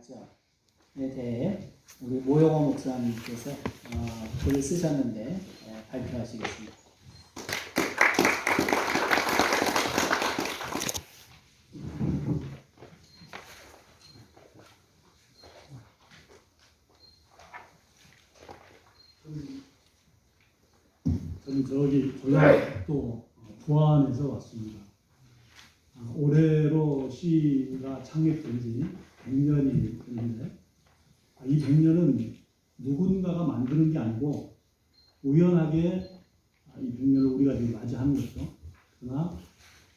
역사에 대해 우리 모용호 목사님께서 글을 쓰셨는데 발표하시겠습니다. 저는 저기 전라도 부안에서 왔습니다. 올해로 시가 창립된 지 100년이 됐는데 이 100년은 누군가가 만드는 게 아니고 우연하게 이 100년을 우리가 지금 맞이하는 거죠. 그러나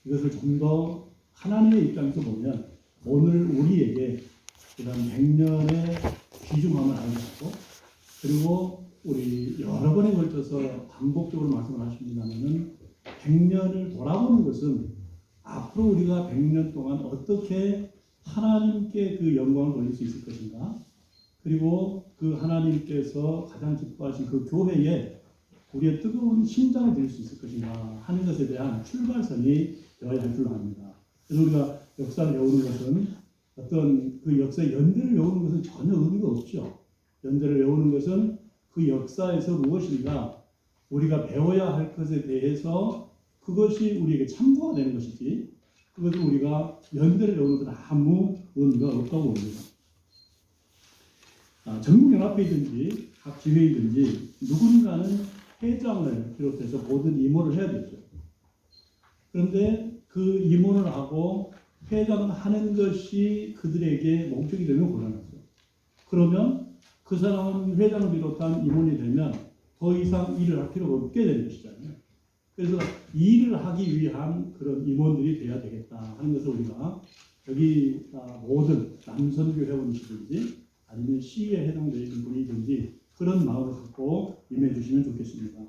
이것을 좀 더 하나님의 입장에서 보면 오늘 우리에게 그런 100년의 귀중함을 알고 그리고 우리 여러 번에 걸쳐서 반복적으로 말씀을 하십니다만은 100년을 돌아보는 것은 앞으로 우리가 100년 동안 어떻게 하나님께 그 영광을 돌릴 수 있을 것인가, 그리고 그 하나님께서 가장 기뻐하신 그 교회에 우리의 뜨거운 심장을 드릴 수 있을 것인가 하는 것에 대한 출발선이 되어야 할 줄로 압니다. 그래서 우리가 역사를 배우는 것은 어떤 그 역사의 연대를 외우는 것은 전혀 의미가 없죠. 연대를 외우는 것은 그 역사에서 무엇인가 우리가 배워야 할 것에 대해서 그것이 우리에게 참고가 되는 것이지, 그것을 우리가 연대를 외우는 것은 아무 의미가 없다고 봅니다. 전국연합회이든지 각 지회이든지 누군가는 회장을 비롯해서 모든 임원을 해야 되죠. 그런데 그 임원을 하고 회장을 하는 것이 그들에게 목적이 되면 곤란하죠. 그러면 그 사람은 회장을 비롯한 임원이 되면 더 이상 일을 할 필요가 없게 되는 것이잖아요. 그래서 일을 하기 위한 그런 임원들이 돼야 되겠다 하는 것을 우리가 여기 모든 남선교 회원이시든지 아니면 시에 해당되는 분이든지 그런 마음을 갖고 임해 주시면 좋겠습니다.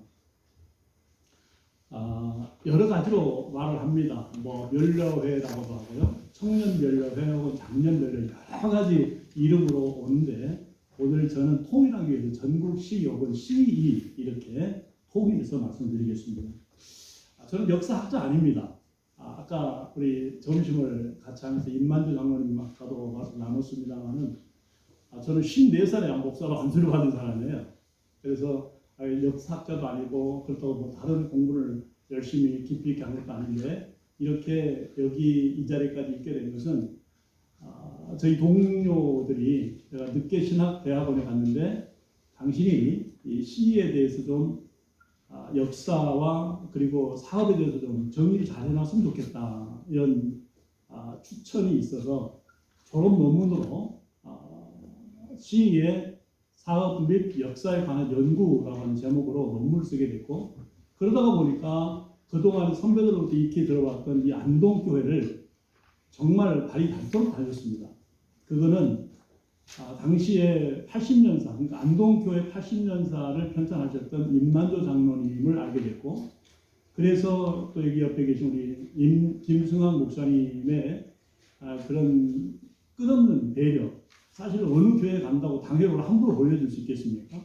여러 가지로 말을 합니다. 뭐 멸려회라고도 하고요, 청년멸려회 혹은 장년멸려회 여러 가지 이름으로 오는데 오늘 저는 통일하기 위해서 전국시 혹은 시이 이렇게 통일해서 말씀드리겠습니다. 저는 역사학자 아닙니다. 아까 우리 점심을 같이 하면서 임만주 장로님 아까도 말씀 나눴습니다만은 저는 54살에 목사로 안수를 받은 사람이에요. 그래서 역사학자도 아니고 그렇다고 뭐 다른 공부를 열심히 깊이 있게 한 것도 아닌데 이렇게 여기 이 자리까지 있게 된 것은 저희 동료들이 제가 늦게 신학대학원에 갔는데 당신이 이 시에 대해서 좀 역사와 그리고 사업에 대해서 좀 정리를 잘 해놨으면 좋겠다 이런 추천이 있어서 졸업 논문으로 시의 사업 및 역사에 관한 연구라고 하는 제목으로 논문을 쓰게 됐고, 그러다가 보니까 그동안 선배들로부터 익히 들어왔던 이 안동교회를 정말 발이 닳도록 달렸습니다. 그거는 당시에 80년사, 그러니까 안동교회 80년사를 편찬하셨던 임만조 장로님을 알게 됐고, 그래서 또 여기 옆에 계신 우리 김승환 목사님의 그런 끝없는 배려, 사실 어느 교회에 간다고 당회록을 함부로 보여줄 수 있겠습니까?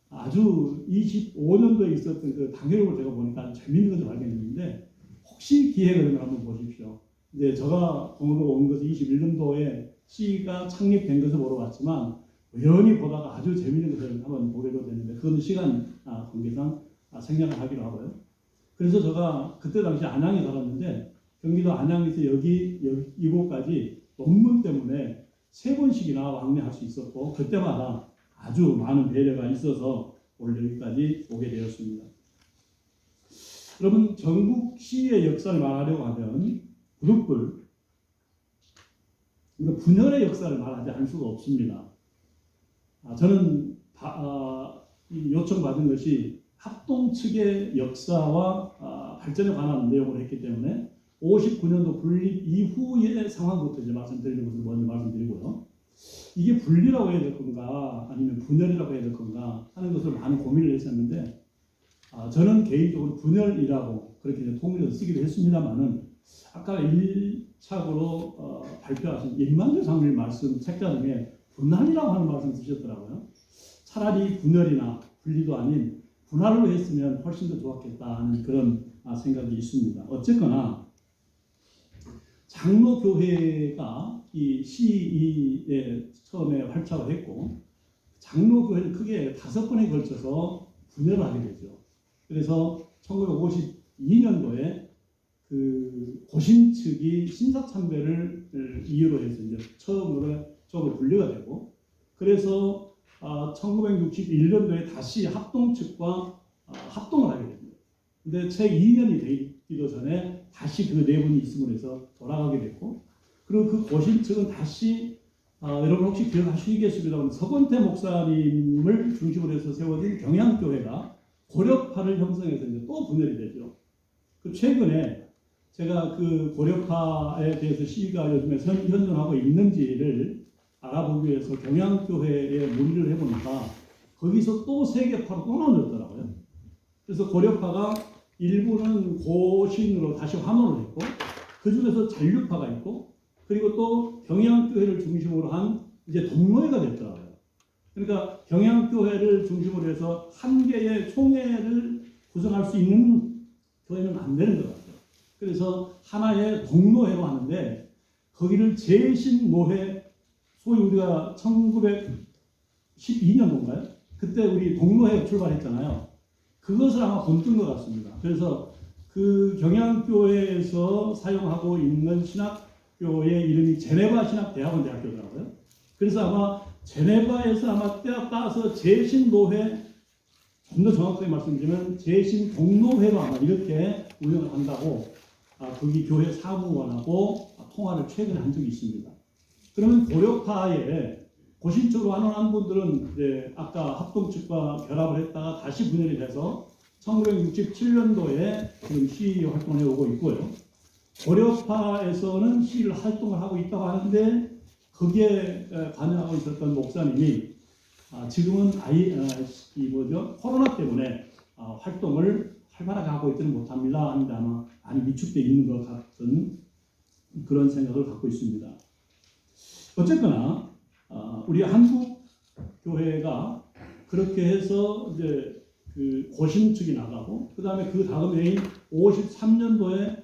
아주 25년도에 있었던 그 당회록을 제가 보니까 재미있는 것을 발견했는데 혹시 기회가 되면 한번 보십시오. 이제 제가 오늘 온 것은 21년도에 시가 창립된 것을 보러 왔지만 우연히 보다가 아주 재미있는 것을 한번 보게 됐는데 그건 시간 관계상 생략을 하기로 하고요. 그래서 제가 그때 당시 안양에 살았는데 경기도 안양에서 여기 이곳까지 논문 때문에 3번씩이나 왕래할 수 있었고 그때마다 아주 많은 배려가 있어서 오늘 여기까지 오게 되었습니다. 여러분, 전국 시의 역사를 말하려고 하면 부득불 분열의 역사를 말하지 않을 수가 없습니다. 저는 요청받은 것이 합동 측의 역사와 발전에 관한 내용을 했기 때문에 59년도 분립 이후의 상황부터 이제 말씀드리는 것을 먼저 말씀드리고요. 이게 분리라고 해야 될 건가 아니면 분열이라고 해야 될 건가 하는 것을 많은 고민을 했었는데 저는 개인적으로 분열이라고 그렇게 이제 통일해서 쓰기도 했습니다만은 아까 1차적으로 발표하신 임만주 장로님 말씀 책자 중에 분할이라고 하는 말씀 쓰셨더라고요. 차라리 분열이나 분리도 아닌 분할로 했으면 훨씬 더 좋았겠다 하는 그런 생각이 있습니다. 어쨌거나 장로교회가 이 시의에 처음에 활착을 했고 장로교회는 크게 5번에 걸쳐서 분열을 하게 되죠. 그래서 1952년도에 그 고신 측이 신사참배를 이유로 해서 이제 처음으로 쪽으로 분리가 되고 그래서 1961년도에 다시 합동 측과 합동을 하게 됩니다. 근데 채 2년이 되기도 전에 다시 그 내분이 있음으로 해서 돌아가게 됐고 그리고 그 고신 측은 다시 여러분 혹시 기억하시겠습니다만 서건태 목사님을 중심으로 해서 세워진 경향교회가 고려파를 형성해서 이제 또 분열이 되죠. 그 최근에 제가 그 고려파에 대해서 시위가 요즘에 현존하고 있는지를 알아보기 위해서 경향교회에 문의를 해보니까 거기서 또 세계파로 또 나누었더라고요. 그래서 고려파가 일부는 고신으로 다시 환원을 했고 그 중에서 잔류파가 있고 그리고 또 경향교회를 중심으로 한 이제 동로회가 됐더라고요. 그러니까 경향교회를 중심으로 해서 한 개의 총회를 구성할 수 있는 교회는 안 되는 것 같아요. 그래서 하나의 동로회로 하는데 거기를 재신노회 소위 우리가 1912년도인가요? 그때 우리 동로회 출발했잖아요. 그것을 아마 본뜬 것 같습니다. 그래서 그 경향교회에서 사용하고 있는 신학교의 이름이 제네바 신학대학원 대학교더라고요. 그래서 아마 제네바에서 아마 따서 재신노회 좀 더 정확하게 말씀드리면 재신동로회로 아마 이렇게 운영을 한다고 거기 교회 사무원하고 통화를 최근에 한 적이 있습니다. 그러면 고려파에 고신적으로 환원한 분들은 이제 아까 합동 측과 결합을 했다가 다시 분열이 돼서 1967년도에 지금 시위 활동을 해오고 있고요. 고려파에서는 시위를 활동을 하고 있다고 하는데 거기에 관여하고 있었던 목사님이 지금은 코로나 때문에 활동을 활발하게 하고 있지는 못합니다. 하는데 아마 많이 위축되어 있는 것 같은 그런 생각을 갖고 있습니다. 어쨌거나 우리 한국 교회가 그렇게 해서 이제 그 고신 측이 나가고 그 다음에 그 다음 해인 53년도에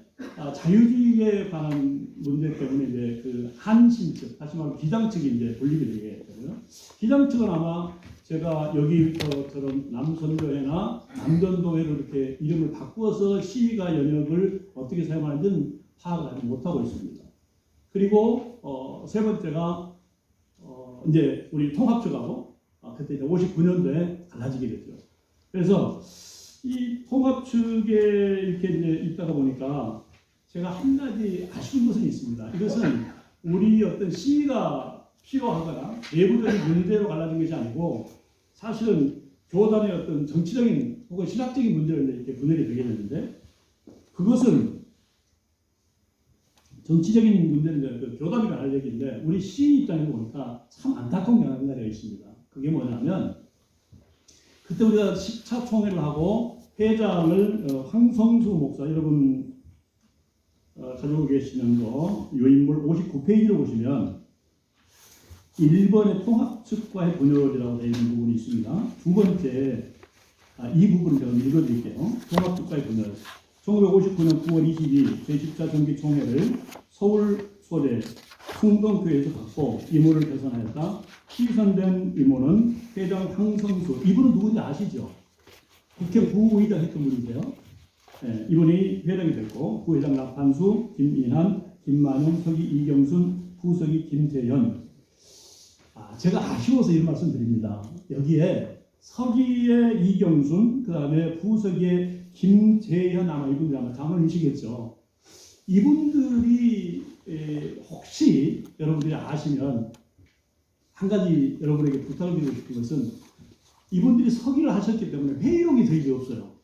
자유주의에 관한 문제 때문에 이제 그 한신 측, 다시 말하면 기장 측이 이제 분립이 되게 되고요. 기장 측은 아마 제가 여기서처럼 남선교회나 남전도회로 이렇게 이름을 바꾸어서 시위가 연역을 어떻게 사용하는지는 파악을 하지 못하고 있습니다. 그리고 세 번째가 이제 우리 통합측하고 그때 이제 59년도에 갈라지게 됐죠. 그래서 이 통합측에 이렇게 이제 있다가 보니까 제가 한 가지 아쉬운 것은 있습니다. 이것은 우리 어떤 시위가 필요하거나 내부적인 문제로 갈라진 것이 아니고 사실은 교단의 어떤 정치적인 혹은 신학적인 문제로 이렇게 분열이 되게 되는데 그것은 정치적인 문제는 그 교단이 할 얘기인데 우리 시위 입장에서 보니까 참 안타까운 게 하나가 있습니다. 그게 뭐냐면 그때 우리가 10차 총회를 하고 회장을 황성수 목사 여러분 가지고 계시는 거 요인물 59페이지를 보시면 1번의 통합측과의 분열이라고 되어 있는 부분이 있습니다. 두 번째 이 부분을 제가 읽어드릴게요. 통합측과의 분열 1959년 9월 22일 제10차 정기총회를 서울 소재 충동교회에서 갖고 임원을 배선하였다. 시선된 임원은 회장 황성수 이분은 누군지 아시죠? 국회 부의장 했던 분이세요. 네, 이분이 회장이 됐고 부회장 낙판수, 김인한, 김만용, 서기 이경순, 부서기 김재현. 제가 아쉬워서 이런 말씀 드립니다. 여기에 서기의 이경순, 그 다음에 부서기의 김재현 아마 이분들 아마 장관이시겠죠. 이분들이 혹시 여러분들이 아시면 한 가지 여러분에게 부탁을 드리고 싶은 것은 이분들이 서기를 하셨기 때문에 회의록이 저희 없어요.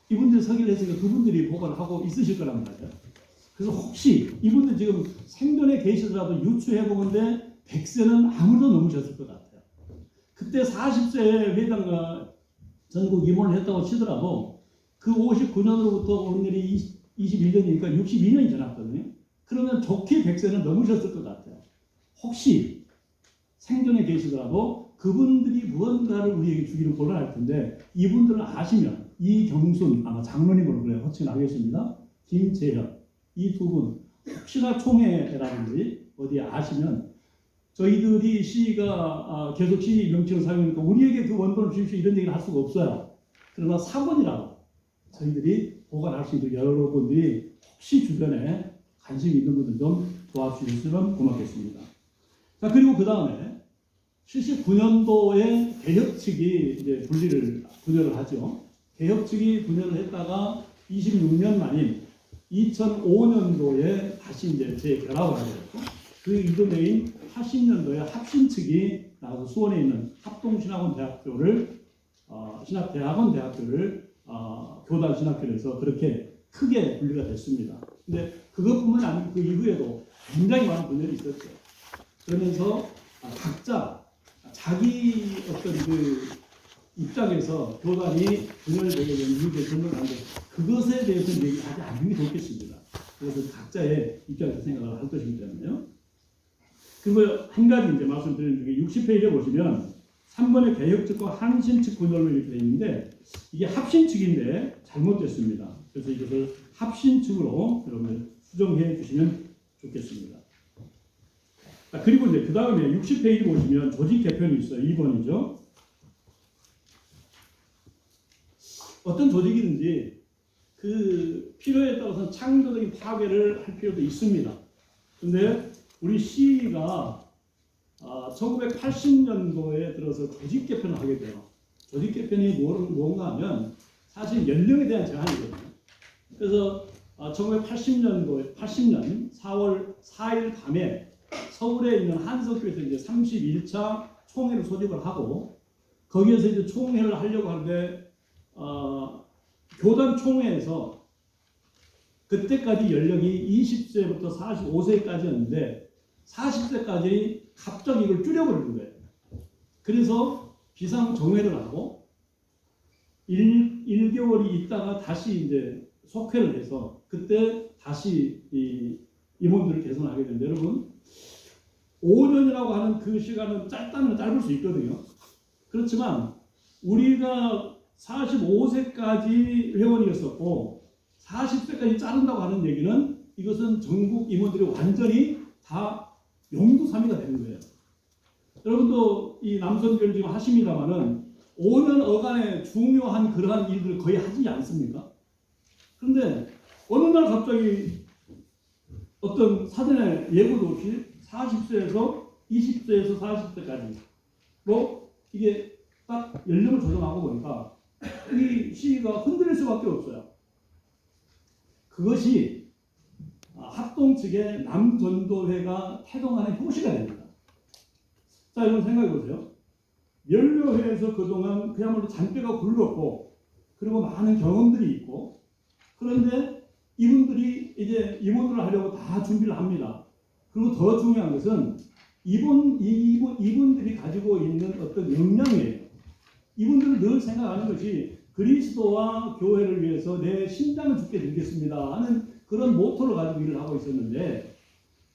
이분들이 서기를 했으니까 그분들이 보고를 하고 있으실 거란 말이에요. 그래서 혹시 이분들 지금 생존에 계시더라도 유추해보건데 100세는 아무도 넘으셨을 것 같아요. 그때 40세에 회장 전국 임원을 했다고 치더라도 그 59년으로부터 오늘이 21년이니까 62년이 지났거든요. 그러면 좋게 100세는 넘으셨을 것 같아요. 혹시 생존에 계시더라도 그분들이 무언가를 우리에게 주기를 권할 텐데 이분들을 아시면 이경순 아마 장로님으로 그래 호칭을 하겠습니다. 김재현 이 두 분 혹시나 총회라든지 어디에 아시면 저희들이 시가 계속 시 명칭을 사용하니까 우리에게 그 원본을 주십시오 이런 얘기를 할 수가 없어요. 그러나 사본이라고 저희들이 보관할 수 있도록 여러분들이 혹시 주변에 관심 있는 분들 좀 도와주셨으면 고맙겠습니다. 자, 그리고 그 다음에 79년도에 개혁 측이 이제 분열을 하죠. 개혁 측이 분열을 했다가 26년 만인 2005년도에 다시 이제 재결합을 하게 됐고, 그 이듬해인 80년도에 합신 측이 나와서 수원에 있는 합동신학원 대학교를 교단 신학교에서 그렇게 크게 분리가 됐습니다. 근데 그것뿐만 아니고 그 이후에도 굉장히 많은 분열이 있었죠. 그러면서 각자 자기 어떤 그 입장에서 교단이 분열되게 된 이유에 설명하는데 그것에 대해서는 얘기하지 않는 게 좋겠습니다. 그것은 각자의 입장에서 생각을 할 것이기 때문에요. 그리고 한 가지 이제 말씀드리는 중에 60페이지에 보시면 3번의 개혁 측과 한신 측 분열로 이렇게 되어 있는데 이게 합신 측인데 잘못됐습니다. 그래서 이것을 합신 측으로 여러분 수정해 주시면 좋겠습니다. 그리고 이제 그 다음에 60페이지 보시면 조직 개편이 있어요. 2번이죠. 어떤 조직이든지 그 필요에 따라서 창조적인 파괴를 할 필요도 있습니다. 근데 우리 시가 1980년도에 들어서 조직 개편을 하게 돼요. 조직 개편이 뭔가 하면 사실 연령에 대한 제한이거든요. 그래서 1980년 4월 4일 밤에 서울에 있는 한석교에서 이제 31차 총회를 소집을 하고 거기에서 이제 총회를 하려고 하는데 교단 총회에서 그때까지 연령이 20세부터 45세까지였는데 40세까지 갑자기 이걸 줄여버리는 거예요. 그래서 비상정회를 하고 1개월이 있다가 다시 이제 속회를 해서 그때 다시 이 임원들을 개선하게 되는데 여러분 5년이라고 하는 그 시간은 짧다면 짧을 수 있거든요. 그렇지만 우리가 45세까지 회원이었었고 40세까지 자른다고 하는 얘기는 이것은 전국 임원들이 완전히 다 용두사미가 되는 거예요. 여러분도 이 남선교를 지금 하십니다만은 5년 어간의 중요한 그러한 일들을 거의 하지 않습니까? 그런데 어느 날 갑자기 어떤 사전에 예고도 없이 40세에서 20세에서 40세까지로 이게 딱 연령을 조정하고 보니까 이 시기가 흔들릴 수밖에 없어요. 그것이 합동 측의 남전도회가 태동하는 효시가 됩니다. 자, 여러분 생각해 보세요. 연료회에서 그동안 그야말로 잔뼈가 굵었고 그리고 많은 경험들이 있고 그런데 이분들이 이제 임원을 하려고 다 준비를 합니다. 그리고 더 중요한 것은 이분들이 가지고 있는 어떤 역량이에요. 이분들은 늘 생각하는 것이 그리스도와 교회를 위해서 내 심장을 죽게 드리겠습니다 하는 그런 모토를 가지고 일을 하고 있었는데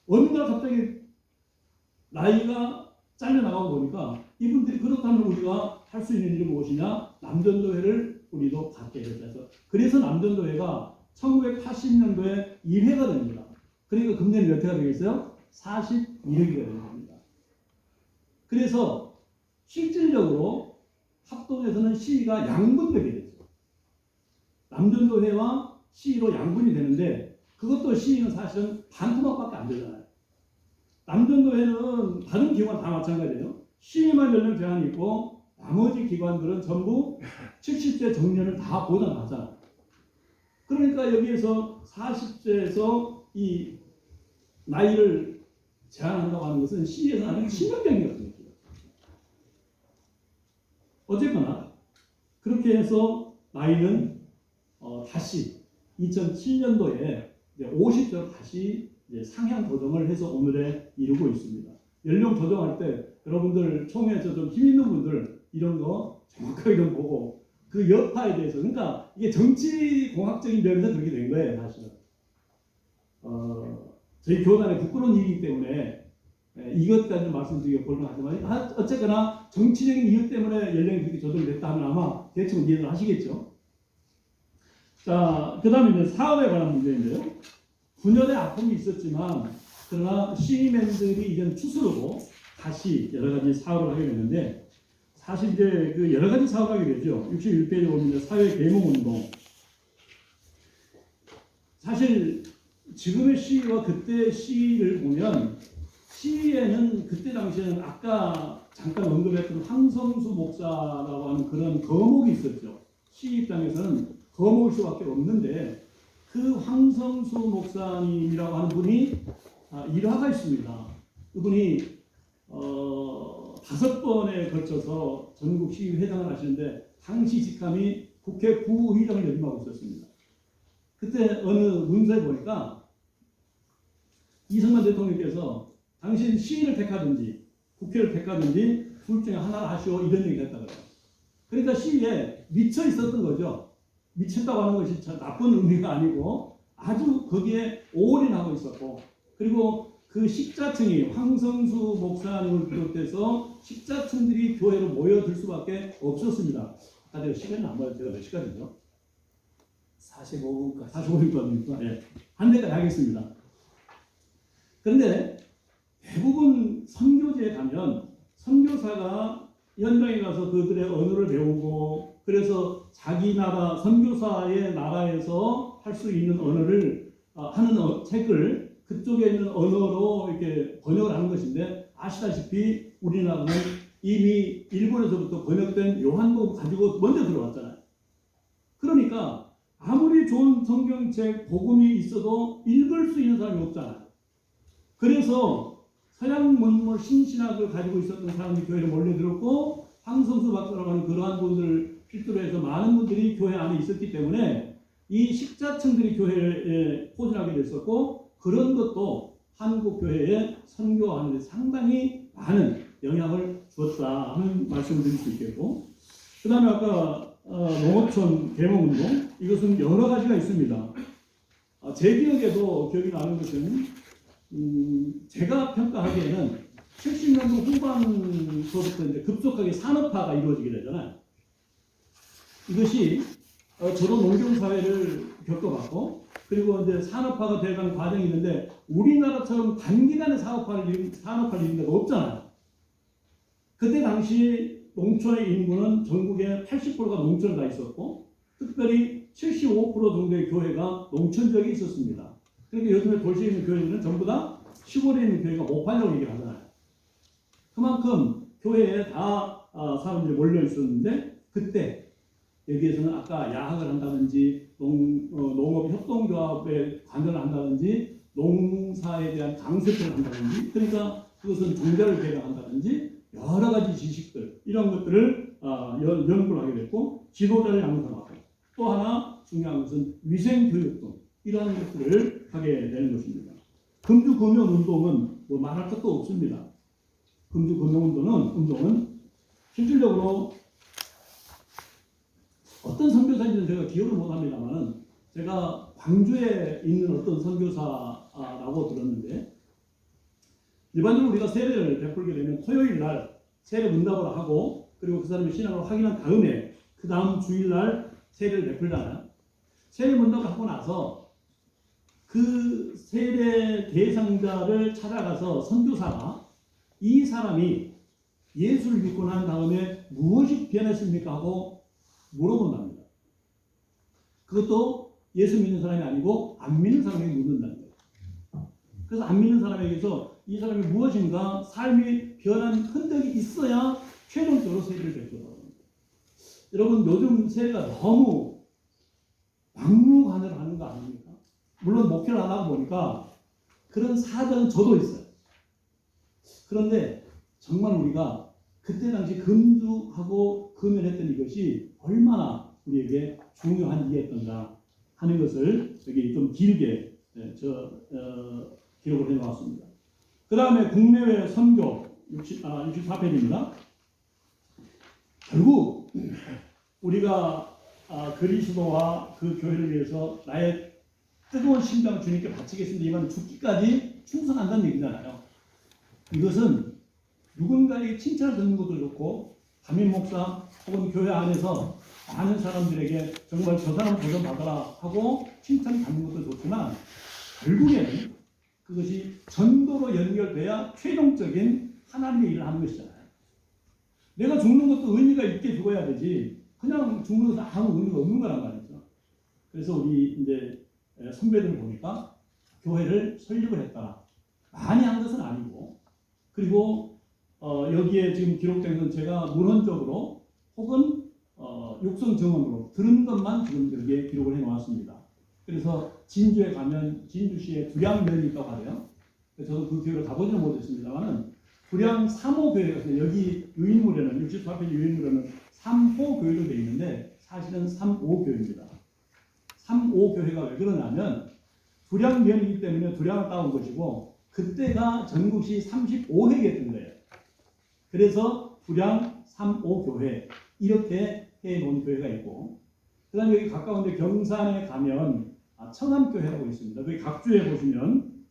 어느 날 갑자기 나이가 잘려나가고 보니까 이분들이 그렇다면 우리가 할 수 있는 일이 무엇이냐? 남전도회를 우리도 갖게 됐어요. 그래서 남전도회가 1980년도에 2회가 됩니다. 그러니까 금년에 몇 회가 되겠어요? 42회가 되는 겁니다. 그래서 실질적으로 합동에서는 시위가 양분되게 되죠. 남전도회와 시위로 양분이 되는데 그것도 시위는 사실은 반토막밖에 안 되잖아요. 남전도회는 다른 기관 다 마찬가지예요. 시위만 연령 제한이 있고 나머지 기관들은 전부 70세 정년을 다 보장하잖아요. 그러니까 여기에서 40세에서 이 나이를 제한한다고 하는 것은 시위에서 아주 치명적이거든요. 어쨌거나 그렇게 해서 나이는 다시 2007년도에 50세로 다시 상향 조정을 해서 오늘에 이르고 있습니다. 연령 조정할 때 여러분들 총회에서 좀 힘 있는 분들 이런 거 정확하게 좀 보고 그 여파에 대해서 그러니까 이게 정치 공학적인 면에서 그렇게 된 거예요, 사실은. 저희 교단의 부끄러운 일이기 때문에 이것까지 말씀드리기가 곤란하지만 어쨌거나 정치적인 이유 때문에 연령이 그렇게 조정됐다 하면 아마 대충 이해를 하시겠죠. 자, 그 다음에 이제 사업에 관한 문제인데요. 분열의 아픔이 있었지만 그러나 시민들이 이제는 추스르고 다시 여러 가지 사업을 하게 되는데 사실 이제 그 여러 가지 사업을 하게 되죠. 61페이지 보면 사회 계몽 운동. 사실 지금의 시위와 그때의 시위를 보면 시위에는 그때 당시에는 아까 잠깐 언급했던 황성수 목사라고 하는 그런 거목이 있었죠. 시위 입장에서는 거목일 수밖에 없는데 그 황성수 목사님이라고 하는 분이 일화가 있습니다. 그분이 5번에 걸쳐서 전국 시위 회장을 하시는데 당시 직함이 국회 부의장을 역임하고 있었습니다. 그때 어느 문서에 보니까 이승만 대통령께서 당신 시위를 택하든지 국회를 택하든지 둘 중에 하나를 하시오 이런 얘기를 했다 그래요. 그러니까 시위에 미쳐 있었던 거죠. 미쳤다고 하는 것이 참 나쁜 의미가 아니고 아주 거기에 올인하고 있었고 그리고 그 식자층이 황성수 목사님을 비롯해서 식자층들이 교회로 모여들 수밖에 없었습니다. 제가 시간이 안 봐요. 제가 몇 시까지죠? 45분까지. 45분까지입니까? 예. 한 대까지 하겠습니다. 그런데 대부분 선교지에 가면 선교사가 현장에 가서 그들의 언어를 배우고 그래서 자기 나라 선교사의 나라에서 할 수 있는 언어를 하는 책을 그쪽에 있는 언어로 이렇게 번역을 하는 것인데 아시다시피 우리나라는 이미 일본에서부터 번역된 요한복음 가지고 먼저 들어왔잖아요. 그러니까 아무리 좋은 성경책 복음이 있어도 읽을 수 있는 사람이 없잖아요. 그래서 서양 문물 신신학을 가지고 있었던 사람들이 교회에 몰려들었고 황성수 박사라고 하는 그러한 분들을 필두로 해서 많은 분들이 교회 안에 있었기 때문에 이 식자층들이 교회에 포진하게 됐었고 그런 것도 한국 교회에 선교하는 데 상당히 많은 영향을 주었다 하는 말씀을 드릴 수 있겠고 그 다음에 아까 농어촌 계몽운동 이것은 여러 가지가 있습니다. 제 기억에도 기억이 나는 것은 제가 평가하기에는 70년대 후반부터 이제 급속하게 산업화가 이루어지게 되잖아요. 이것이 저도 농경사회를 겪어봤고 그리고 이제 산업화가 되어가는 과정이 있는데 우리나라처럼 단기간에 산업화를 이룬 데가 없잖아요. 그때 당시 농촌의 인구는 전국의 80%가 농촌에 다 있었고 특별히 75% 정도의 교회가 농촌 지역에 있었습니다. 그러니까 요즘에 도시에 있는 교회들은 전부 다 시골에 있는 교회가 모판이라고 얘기를 하잖아요. 그만큼 교회에 다 사람들이 몰려 있었는데 그때 여기에서는 아까 야학을 한다든지 농업 협동조합에 관여를 한다든지 농사에 대한 강습을 한다든지 그러니까 그것은 종자를 개량한다든지 여러 가지 지식들 이런 것들을 연구를 하게 됐고 지도자를 양성하고 또 하나 중요한 것은 위생교육 등 이러한 것들을 하게 되는 것입니다. 금주금연운동은 뭐 말할 것도 없습니다. 금주금연운동은 실질적으로 어떤 선교사인지는 제가 기억을 못합니다만 제가 광주에 있는 어떤 선교사라고 들었는데 일반적으로 우리가 세례를 베풀게 되면 토요일 날 세례 문답을 하고 그리고 그 사람의 신앙을 확인한 다음에 그 다음 주일 날 세례를 베풀잖아요. 세례 문답을 하고 나서 그 세례 대상자를 찾아가서 선교사가 이 사람이 예수를 믿고 난 다음에 무엇이 변했습니까 하고 물어본답니다. 그것도 예수 믿는 사람이 아니고 안 믿는 사람에게 묻는다는 거예요. 그래서 안 믿는 사람에게서 이 사람이 무엇인가 삶이 변한 흔적이 있어야 최종적으로 세례를 베풀어요. 여러분 요즘 세례가 너무 막무가내로 하는 거 아닙니까? 물론 목회를 안 하고 보니까 그런 사정은 저도 있어요. 그런데 정말 우리가 그때 당시 금주하고 금연했던 이것이 얼마나 우리에게 중요한 일이었던가 하는 것을 여기 좀 길게 기록을 해놓았습니다. 그 다음에 국내외 선교 64페이지입니다. 결국 우리가 그리스도와 그 교회를 위해서 나의 뜨거운 심장을 주님께 바치겠습니다. 이만 죽기까지 충성한다는 얘기잖아요. 이것은 누군가에게 칭찬을 듣는 것도 좋고 담임 목사 혹은 교회 안에서 많은 사람들에게 정말 저 사람 도전 받아라 하고 칭찬을 받는 것도 좋지만 결국에는 그것이 전도로 연결돼야 최종적인 하나님의 일을 하는 것이잖아요. 내가 죽는 것도 의미가 있게 죽어야 되지. 그냥 죽는 것은 아무 의미가 없는 거란 말이죠. 그래서 우리 이제 선배들 보니까 교회를 설립을 했다. 많이 한 것은 아니고, 그리고 여기에 지금 기록된 건 제가 문헌적으로 혹은 육성 증언으로 들은 것만 지금 여기에 기록을 해놓았습니다. 그래서 진주에 가면 진주시에 두량면이 있다고 하래요. 저도 그 교회를 가보지는 못했습니다만은 두량 3호 교회가 있어요. 여기 유인물에는 64페이지 유인물에는 3호 교회로 되어 있는데 사실은 3호 교회입니다. 3호 교회가 왜 그러냐면 두량면이기 때문에 두량을 따온 것이고 그때가 전국시 35회였던 거예요. 그래서 두량 3호 교회 이렇게 해놓은 교회가 있고, 그 다음에 여기 가까운데 경산에 가면 청암교회라고 있습니다. 여기 각주에 보시면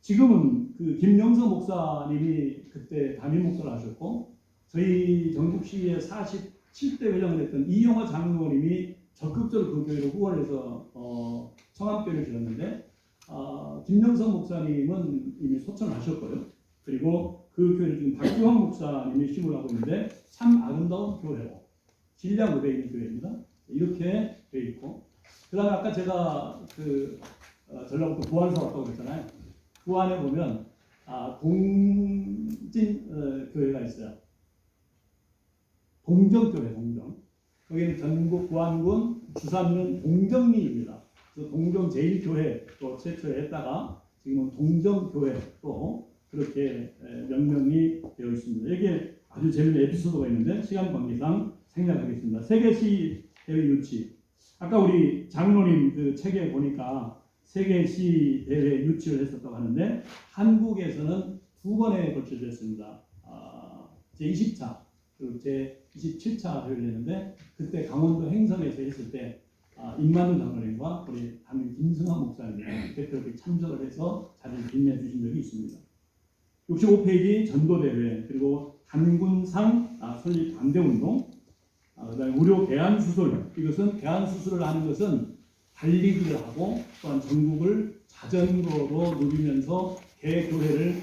지금은 그 김영서 목사님이 그때 담임 목사를 하셨고 저희 전국시의 47대 회장을 했던 이용화 장로님이 적극적으로 그 교회로 후원을 해서 청암교회를 지었는데 김영서 목사님은 이미 소천을 하셨고요. 그리고 그 교회를 지금 박주환 목사님이 힘을 하고 있는데 참 아름다운 교회로 진량읍에 있는 교회입니다. 이렇게 되어 있고, 그 다음에 아까 제가 전라북도 부안서 왔다고 그랬잖아요. 부안에 보면 동진 교회가 있어요. 동정교회, 동정. 거기는 전국 부안군 주산면 동정리입니다. 그래서 동정 제1교회 또 최초에 했다가 지금은 동정교회 또 그렇게 명명이 되어 있습니다. 여기에 아주 재미있는 에피소드가 있는데 시간 관계상 생략하겠습니다. 세계시 대회 유치. 아까 우리 장로님 그 책에 보니까 세계시 대회 유치를 했었다고 하는데 한국에서는 2번에 걸쳐져 있습니다. 제20차 그리고 제27차 대회를 했는데 그때 강원도 행성에서 했을 때 임만우 장로님과 우리 담임 김승환 목사님이 대표로 참석을 해서 자리를 빛내 주신 적이 있습니다. 65페이지 전도대회, 그리고 단군상 설립 반대운동, 그다음에 무료 대안수술. 이것은 대안수술을 하는 것은 달리기를 하고 또한 전국을 자전거로 누비면서 개교회를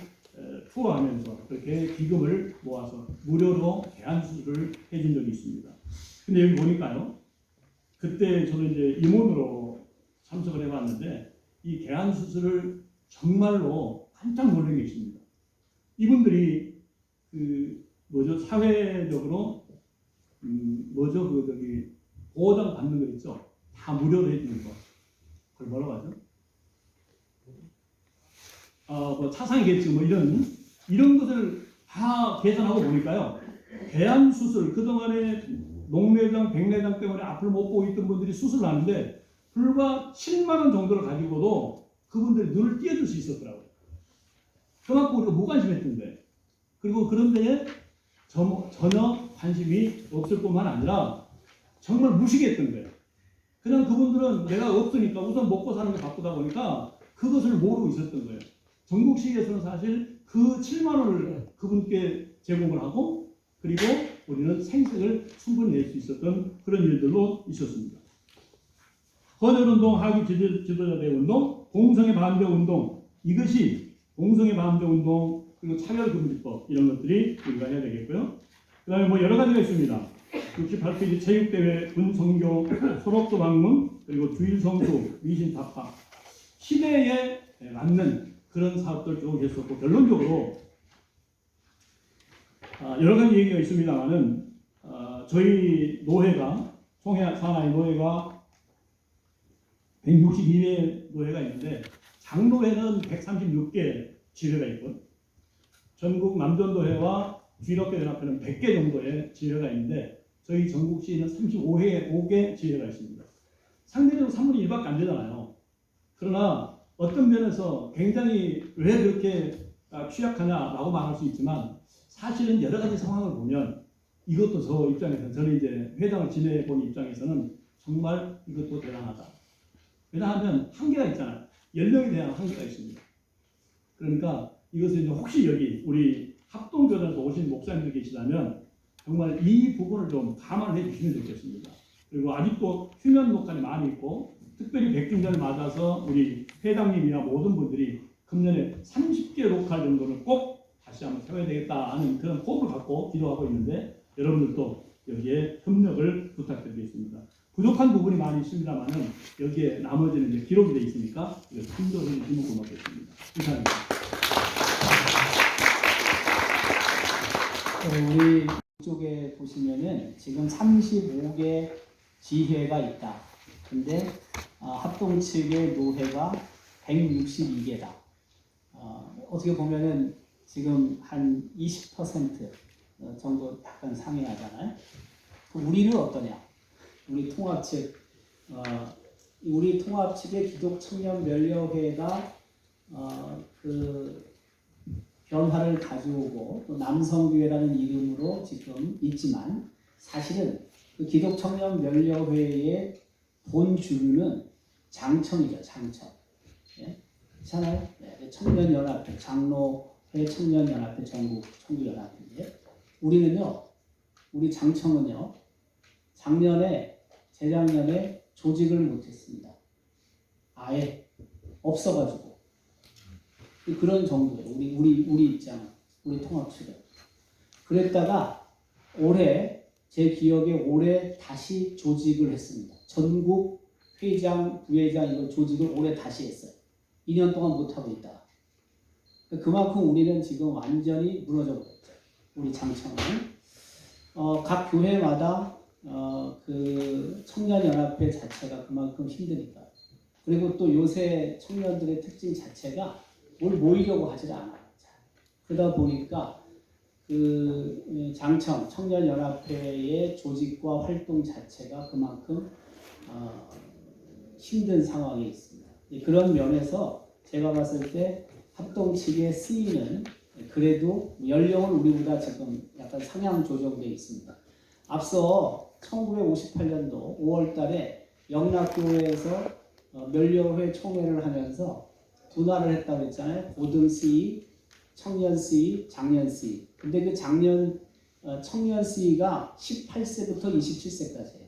투어하면서 그렇게 기금을 모아서 무료로 대안수술을 해준 적이 있습니다. 근데 여기 보니까요, 그때 저는 이제 임원으로 참석을 해봤는데 이 대안수술을 정말로 깜짝 놀란 게 있습니다. 이분들이 사회적으로 보호장 받는 거 있죠? 다 무료로 해주는 거. 그걸 뭐라고 하죠? 차상이겠지 이런 것을 다 계산하고 보니까요. 대안수술, 그동안에 녹내장, 백내장 때문에 앞을 못 보고 있던 분들이 수술을 하는데 불과 7만 원 정도를 가지고도 그분들이 눈을 띄어줄 수 있었더라고요. 그만큼 우리가 무관심했던데. 그리고 그런 데에 전혀 관심이 없을 뿐만 아니라 정말 무식했던 거예요. 그냥 그분들은 내가 없으니까 우선 먹고 사는 게 바쁘다 보니까 그것을 모르고 있었던 거예요. 전국시에서는 사실 그 7만 원을 그분께 제공을 하고 그리고 우리는 생색을 충분히 낼 수 있었던 그런 일들도 있었습니다. 헌혈운동, 하기 지도자 대운동, 공성의 반대 운동, 이것이 공성의 반대 운동 그리고 차별금지법 이런 것들이 우리가 해야 되겠고요. 그 다음에 여러 가지가 있습니다. 68페이지 체육대회, 군성교, 소록도 방문, 그리고 주일성수, 위신타파. 시대에 맞는 그런 사업들 쭉 했었고, 결론적으로 여러 가지 얘기가 있습니다만은 저희 노회가, 총회산하의 노회가 162회 노회가 있는데 장로회는 136개 지회가 있고 전국 남전도회와 주일학교연합회는 100개 정도의 지회가 있는데 저희 전국시는 35개 지회가 있습니다. 상대적으로 3분의 1밖에 안 되잖아요. 그러나 어떤 면에서 굉장히 왜 그렇게 취약하냐라고 말할 수 있지만 사실은 여러 가지 상황을 보면 이것도 저 입장에서 저는 이제 회장을 지내본 입장에서는 정말 이것도 대단하다. 왜냐하면 한계가 있잖아요. 연령에 대한 한계가 있습니다. 그러니까 이것을 이제 혹시 여기 우리 합동교단에서 오신 목사님들 계시다면 정말 이 부분을 좀 감안해 주시면 좋겠습니다. 그리고 아직도 휴면 목간이 많이 있고 특별히 100주년을 맞아서 우리 회장님이나 모든 분들이 금년에 30개 로컬 정도는 꼭 다시 한번 세워야 되겠다 하는 그런 포부를 갖고 기도하고 있는데 여러분들도 여기에 협력을 부탁드리겠습니다. 부족한 부분이 많이 있습니다만은 여기에 나머지는 이제 기록이 되어 있으니까 참조해 주시면 고맙겠습니다. 감사합니다. 우리 쪽에 보시면은 지금 35개 지회가 있다. 근데 합동 측의 노회가 162개다. 어떻게 보면은 지금 한 20% 정도 약간 상회하잖아요. 우리는 어떠냐? 우리 통합 측, 우리 통합 측의 기독청년면려회가 그 변화를 가져오고 또 남성교회라는 이름으로 지금 있지만 사실은 그 기독청년면려회의 본 주류는 장청이죠, 장청. 예? 그렇잖아요? 네, 청년연합회, 장로회 청년연합회 전국 청구연합회인데 우리는요, 우리 장청은요, 재작년에 조직을 못했습니다. 아예 없어가지고 그런 정도예요. 우리 입장은, 우리 통합 측은. 그랬다가 제 기억에 올해 다시 조직을 했습니다. 전국 회장, 부회장 이거 조직을 올해 다시 했어요. 2년 동안 못하고 있다가. 그만큼 우리는 지금 완전히 무너져 버렸죠. 우리 장청은. 각 교회마다 그 청년연합회 자체가 그만큼 힘드니까. 그리고 또 요새 청년들의 특징 자체가 뭘 모이려고 하질 않아요. 그러다 보니까 그 장청, 청년연합회의 조직과 활동 자체가 그만큼 힘든 상황에 있습니다. 그런 면에서 제가 봤을 때 합동 측의 쓰이는 그래도 연령은 우리보다 지금 약간 상향 조정되어 있습니다. 앞서 1958년도 5월 달에 영락교회에서 면려회 총회를 하면서 분화를 했다고 했잖아요. 고등 C, 청년 C, 장년 C. 근데 그 청년 C가 18세부터 27세까지예요.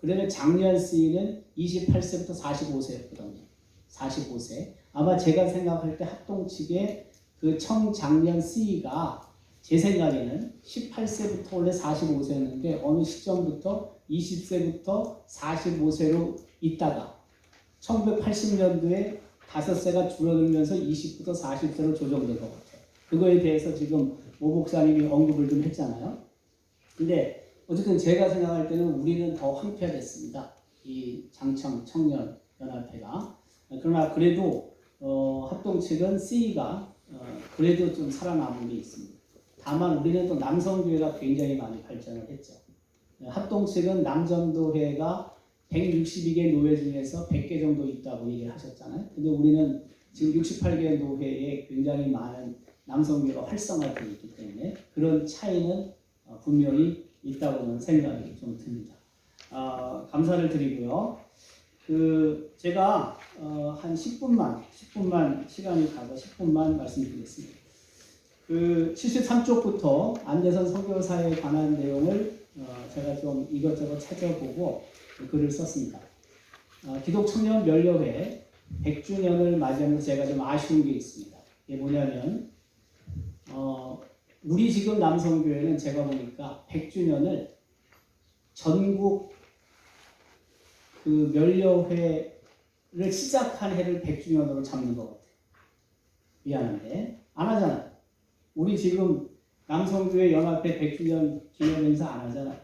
그다음에 장년 C는 28세부터 45세였거든요. 45세. 아마 제가 생각할 때 합동 측의 그 청장년 C가 제 생각에는 18세부터 원래 45세였는데 어느 시점부터 20세부터 45세로 있다가 1980년도에 5세가 줄어들면서 20부터 40세로 조정된 것 같아요. 그거에 대해서 지금 오 목사님이 언급을 좀 했잖아요. 근데 어쨌든 제가 생각할 때는 우리는 더 황폐화됐습니다. 이 장청 청년 연합회가. 그러나 그래도 합동 측은 C가 그래도 좀 살아남은 게 있습니다. 다만 우리는 또 남성교회가 굉장히 많이 발전을 했죠. 합동 측은 남전도회가 162개 노회 중에서 100개 정도 있다고 얘기를 하셨잖아요. 근데 우리는 지금 68개 노회에 굉장히 많은 남성교회가 활성화되어 있기 때문에 그런 차이는 분명히 있다고는 생각이 좀 듭니다. 감사를 드리고요. 제가 한 10분만 시간이 가서 10분만 말씀드리겠습니다. 73쪽부터 안대선 선교사에 관한 내용을 제가 좀 이것저것 찾아보고 글을 썼습니다. 기독청년면려회 100주년을 맞이하면서 제가 좀 아쉬운 게 있습니다. 이게 뭐냐면 우리 지금 남성교회는 제가 보니까 100주년을 전국 그 면려회를 시작한 해를 100주년으로 잡는 것 같아요. 미안한데 안 하잖아요. 우리 지금 남성교회 연합회 100주년 기념 행사 안 하잖아요.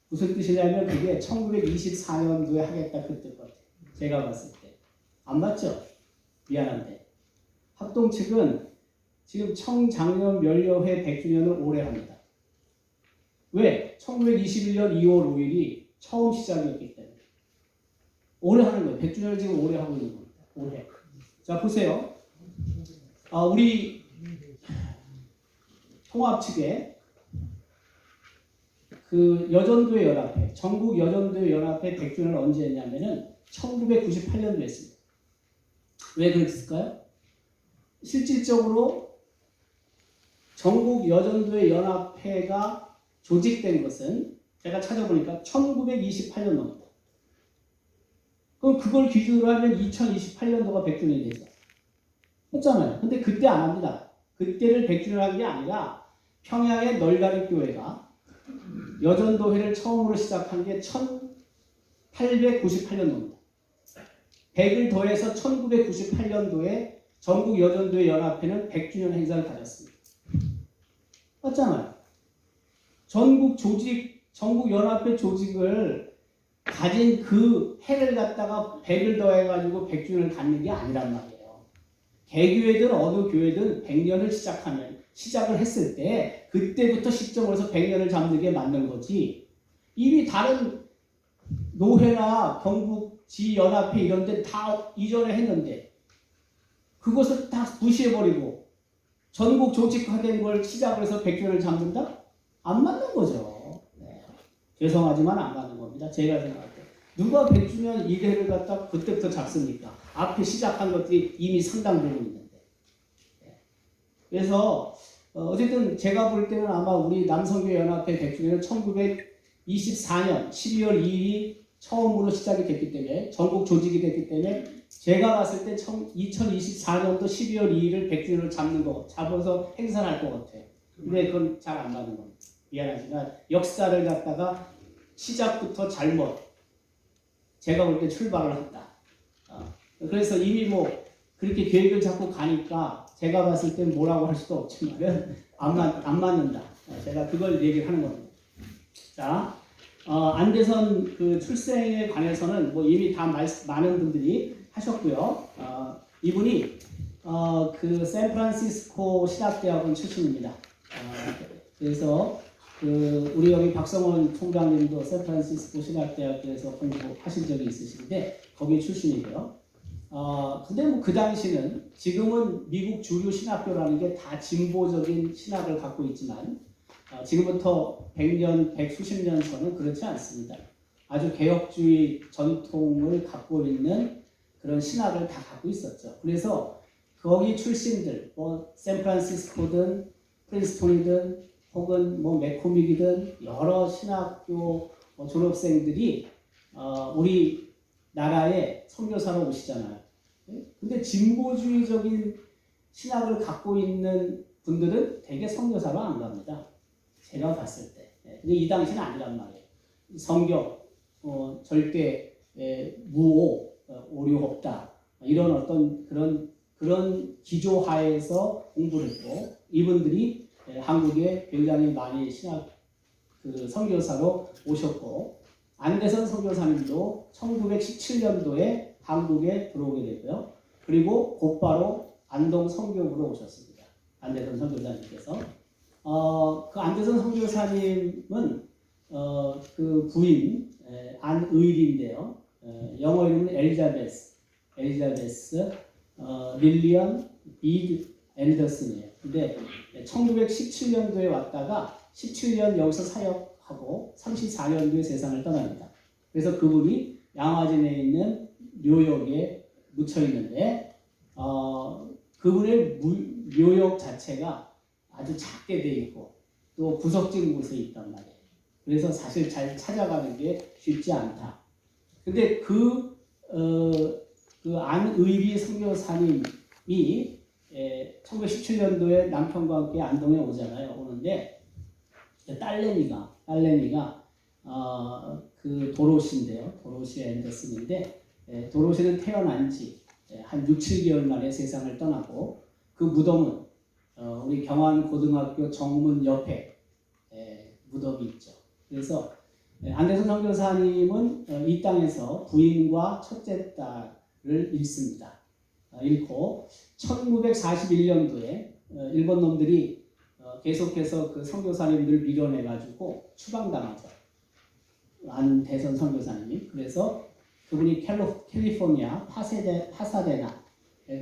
무슨 뜻이냐면 그게 1924년도에 하겠다 그 뜻 같아요. 제가 봤을 때. 안 맞죠? 미안한데. 합동 측은 지금 청장년 면려회 100주년을 올해 합니다. 왜? 1921년 2월 5일이 처음 시작이었기 때문에. 올해 하는 거예요. 100주년을 지금 올해 하고 있는 겁니다. 올해. 자, 보세요. 우리 통합 측에 그 여전도회 연합회, 전국 여전도회 연합회 100주년을 언제 했냐면은 1998년도에 했습니다. 왜 그랬을까요? 실질적으로 전국 여전도회 연합회가 조직된 것은 제가 찾아보니까 1928년도입니다. 그럼 그걸 기준으로 하면 2028년도가 100주년이 되죠. 했잖아요. 근데 그때 안 합니다. 그때를 100주년 한 게 아니라 평양의 널가리 교회가 여전도회를 처음으로 시작한 게 1898년도입니다. 100을 더해서 1998년도에 전국 여전도회 연합회는 100주년 행사를 가졌습니다. 맞잖아요. 전국 연합회 조직을 가진 그 해를 갖다가 100을 더해가지고 100주년을 갖는 게 아니란 말이에요. 개교회든 어느 교회든 100년을 시작을 했을 때 그때부터 시점을 해서 100년을 잡는 게 맞는 거지. 이미 다른 노회나 경북 지연합회 이런 데 다 이전에 했는데 그것을 다 무시해버리고 전국 조직화된 걸 시작을 해서 100주년을 잡는다? 안 맞는 거죠. 네. 죄송하지만 안 맞는 겁니다. 제가 생각할 때. 누가 100주년 이래를 갖다 그때부터 잡습니까? 앞에 시작한 것들이 이미 상당 부분 있는데. 네. 그래서 어쨌든 제가 볼 때는 아마 우리 남성교회 연합회 100주년은 1924년 12월 2일이 처음으로 시작이 됐기 때문에 전국 조직이 됐기 때문에 제가 봤을 때 2024년도 12월 2일을 100주년을 잡아서 행사를 할 것 같아요. 근데 그건 잘 안 맞는 겁니다. 미안하지만 역사를 갖다가 시작부터 잘못 제가 볼 때 출발을 했다. 그래서 이미 뭐 그렇게 계획을 잡고 가니까 제가 봤을 때 뭐라고 할 수도 없지만 안 맞는다. 제가 그걸 얘기를 하는 겁니다. 자, 안대선 그 출생에 관해서는 뭐 이미 다 많은 분들이 하셨고요. 이분이 그 샌프란시스코 신학대학원 출신입니다. 그래서 그 우리 여기 박성원 총장님도 샌프란시스코 신학대학교에서 공부하신 적이 있으신데 거기 출신이고요. 근데 뭐 그 당시는 지금은 미국 주류 신학교라는 게 다 진보적인 신학을 갖고 있지만 지금부터 100년, 100수십 년 전은 그렇지 않습니다. 아주 개혁주의 전통을 갖고 있는 그런 신학을 다 갖고 있었죠. 그래서 거기 출신들, 뭐 샌프란시스코든 프린스톤이든 혹은 뭐 매코믹이든 여러 신학교 졸업생들이 우리 나라에 선교사로 오시잖아요. 근데 진보주의적인 신학을 갖고 있는 분들은 대개 선교사로 안 갑니다. 제가 봤을 때. 근데 이 당시는 아니란 말이에요. 성경, 절대 무오, 오류 없다. 이런 어떤 그런 기조하에서 공부를 했고 이분들이 한국에 굉장히 많이 신학 그 선교사로 오셨고 안대선 선교사님도 1917년도에 한국에 들어오게 되고요. 그리고 곧바로 안동 선교부로 오셨습니다. 안대선 선교사님께서 그 안대선 선교사님은 그 부인 안의리인데요. 영어 이름은 엘리자베스 릴리언 비드 앤더슨이에요. 근데 1917년도에 왔다가 17년 여기서 사역하고 34년도에 세상을 떠납니다. 그래서 그분이 양화진에 있는 묘역에 묻혀 있는데 그분의 묘역 자체가 아주 작게 돼 있고 또 구석진 곳에 있단 말이에요. 그래서 사실 잘 찾아가는 게 쉽지 않다. 근데 그 안의리 선교사님이 1917년도에 남편과 함께 안동에 오잖아요. 오는데 딸내미가 그 도로시인데요. 도로시 앤더슨인데 도로시는 태어난 지 한 6, 7개월 만에 세상을 떠나고 그 무덤은 우리 경안고등학교 정문 옆에 무덤이 있죠. 그래서 안대선 선교사님은 이 땅에서 부인과 첫째 딸을 잃습니다. 잃고 1941년도에 일본 놈들이 계속해서 그 선교사님들을 밀어내가지고 추방당하죠. 안대선 선교사님이. 그래서 그분이 캘리포니아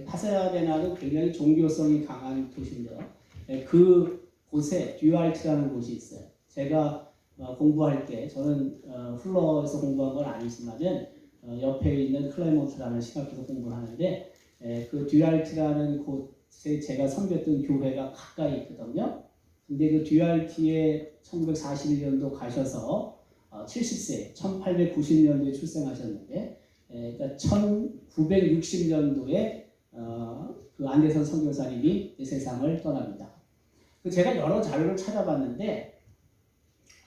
파사데나는 굉장히 종교성이 강한 도시인데요. 그 곳에 듀알트라는 곳이 있어요. 제가 공부할 때 저는 플러에서 공부한 건 아니지만은 옆에 있는 클레몬트라는 신학교에서 공부를 하는데 그 듀알트라는 곳에 제가 섬겼던 교회가 가까이 있거든요. 근데 그 듀알트에 1941년도 가셔서 70세, 1890년도에 출생하셨는데 그러니까 1960년도에 그 안대선 선교사님이 세상을 떠납니다. 제가 여러 자료를 찾아봤는데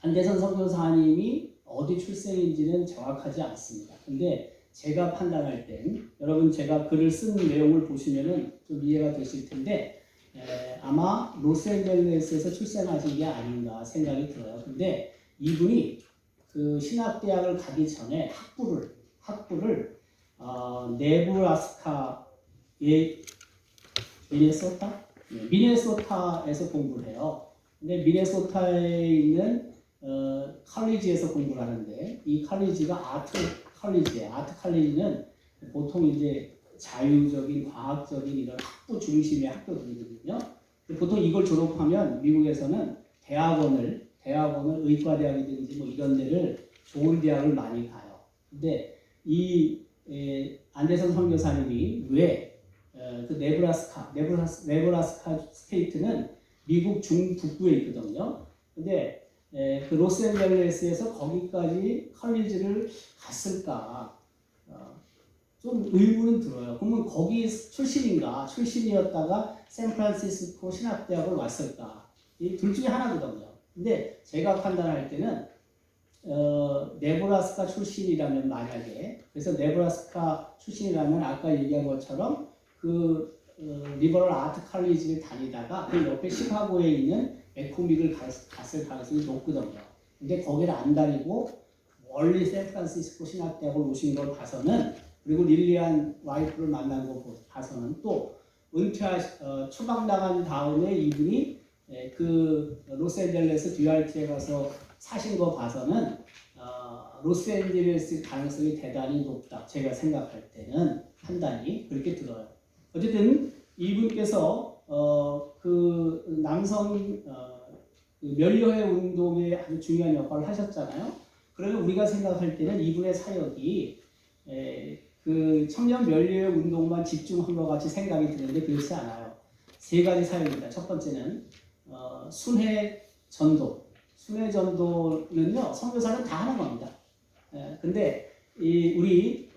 안대선 선교사님이 어디 출생인지는 정확하지 않습니다. 근데 제가 판단할 땐 여러분 제가 글을 쓴 내용을 보시면은 좀 이해가 되실 텐데 아마 로스앤젤레스에서 출생하신 게 아닌가 생각이 들어요. 근데 이분이 그 신학대학을 가기 전에 학부를 네브라스카의 미네소타에서 공부를 해요. 근데 미네소타에 있는 칼리지에서 공부를 하는데 이 칼리지가 아트 칼리지는 보통 이제 자유적인 과학적인 이런 학부 중심의 학교들이거든요. 보통 이걸 졸업하면 미국에서는 대학원을 의과대학이든지 뭐 이런 데를 좋은 대학을 많이 가요. 근데 이 안대선 선교사님이 왜 그 네브라스카 스테이트는 미국 중북부에 있거든요. 근데 그 로스앤젤레스에서 거기까지 컬리지를 갔을까? 좀 의문은 들어요. 그러면 거기 출신이었다가 샌프란시스코 신학대학을 왔을까? 이 둘 중에 하나거든요. 근데 제가 판단할 때는 네브라스카 출신이라면 만약에 그래서 네브라스카 출신이라면 아까 얘기한 것처럼 그 리버럴 아트 칼리지를 다니다가 그 옆에 시카고에 있는 맥코믹을 갔을 가능성이 높거든요. 근데 거기를 안 다니고 멀리 샌프란시스코 신학대학을 오신 걸 봐서는 그리고 릴리안 와이프를 만난 거 봐서는 또 추방 나간 다음에 이분이 그 로스앤젤레스 듀알티에 가서 사신 거 봐서는 로스앤젤레스 가능성이 대단히 높다. 제가 생각할 때는 판단이 그렇게 들어요. 어쨌든 이분께서 그 남성 그 면류회 운동에 아주 중요한 역할을 하셨잖아요. 그러면 우리가 생각할 때는 이분의 사역이 그 청년 면류회 운동만 집중한 것 같이 생각이 드는데 그렇지 않아요. 세 가지 사역입니다. 첫 번째는 순회 전도는요 선교사는 다 하는 겁니다. 근데 우리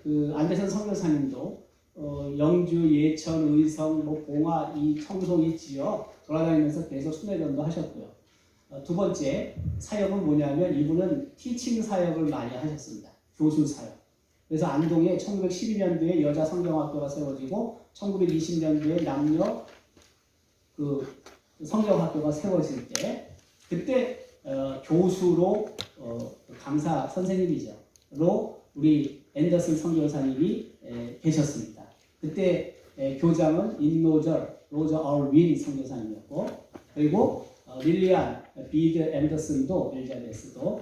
그 안대선 선교사님도 영주, 예천, 의성, 뭐 봉화, 이 청송 이 지역 돌아다니면서 계속 순회전도 하셨고요. 두 번째 사역은 뭐냐면 이분은 티칭 사역을 많이 하셨습니다. 교수 사역. 그래서 안동에 1912년도에 여자 성경학교가 세워지고 1920년도에 남녀 그 성경학교가 세워질 때 그때 교수로 강사 선생님이죠.로 우리 앤더슨 선교사님이 계셨습니다. 그때 교장은 로저 얼윈 선교사님이었고 그리고 릴리안 비드 앤더슨도 엘자베스도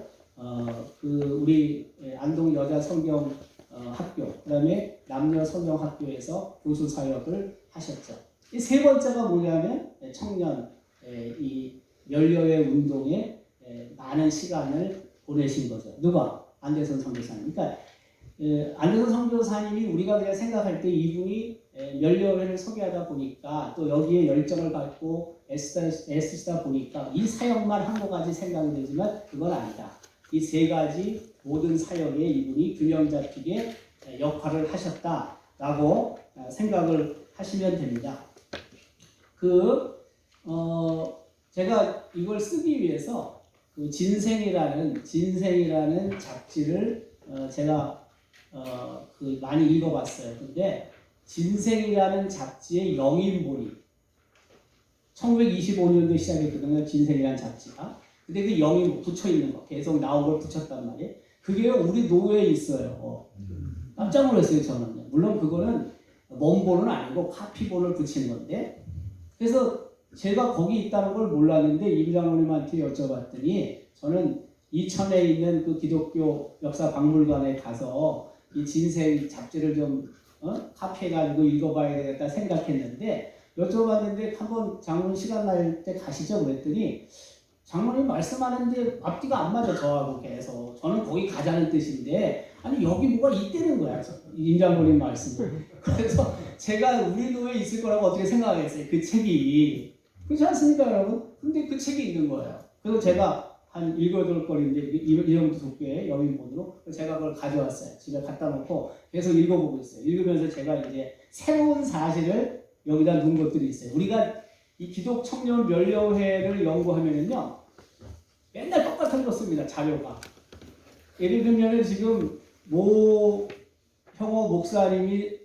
그 우리 안동 여자 성경 학교 그다음에 남녀 성경 학교에서 교수 사역을 하셨죠. 이 세 번째가 뭐냐면 청년 이 연료의 운동에 많은 시간을 보내신 거죠. 누가? 안대선 선교사님. 그러니까 안대선 선교사님이 우리가 그냥 생각할 때 이분이 연료회를 소개하다 보니까 또 여기에 열정을 갖고 애쓰시다 보니까 이 사역만 한 것 가지 생각이 되지만 그건 아니다. 이 세 가지 모든 사역에 이분이 균형 잡히게 역할을 하셨다라고 생각을 하시면 됩니다. 제가 이걸 쓰기 위해서 그 진생이라는 잡지를 제가 많이 읽어봤어요. 근데 진생이라는 잡지의 영인본이 1925년도에 시작했거든요. 진생이라는 잡지가. 근데 그 영인 붙여 있는 거 계속 나온 걸 붙였단 말이에요. 그게 우리 노회에 있어요. 깜짝 놀랐어요 저는요. 물론 그거는 원본은 아니고 카피본을 붙인 건데 그래서 제가 거기 있다는 걸 몰랐는데 임 장로님한테 여쭤봤더니 저는 이천에 있는 그 기독교 역사 박물관에 가서 이 진생 잡지를 좀 카피해가지고 읽어봐야 되겠다 생각했는데 여쭤봤는데 한번 장로님 시간 날 때 가시죠 그랬더니 장로님 말씀하는데 앞뒤가 안 맞아 저하고 계속 저는 거기 가자는 뜻인데 아니 여기 뭐가 있다는 거야 임 장로님 말씀이. 그래서 제가 우리 노예에 있을 거라고 어떻게 생각했어요. 그 책이 그렇지 않습니까 여러분? 근데 그 책이 있는 거예요. 그래서 제가 한 7, 8권인데 이런 도서교회 여인본으로 제가 그걸 가져왔어요. 집에 갖다 놓고 계속 읽어보고 있어요. 읽으면서 제가 이제 새로운 사실을 여기다 넣은 것들이 있어요. 우리가 이 기독 청년 면려회를 연구하면은요 맨날 똑같은 거 씁니다. 자료가. 예를 들면 지금 모 형호 목사님이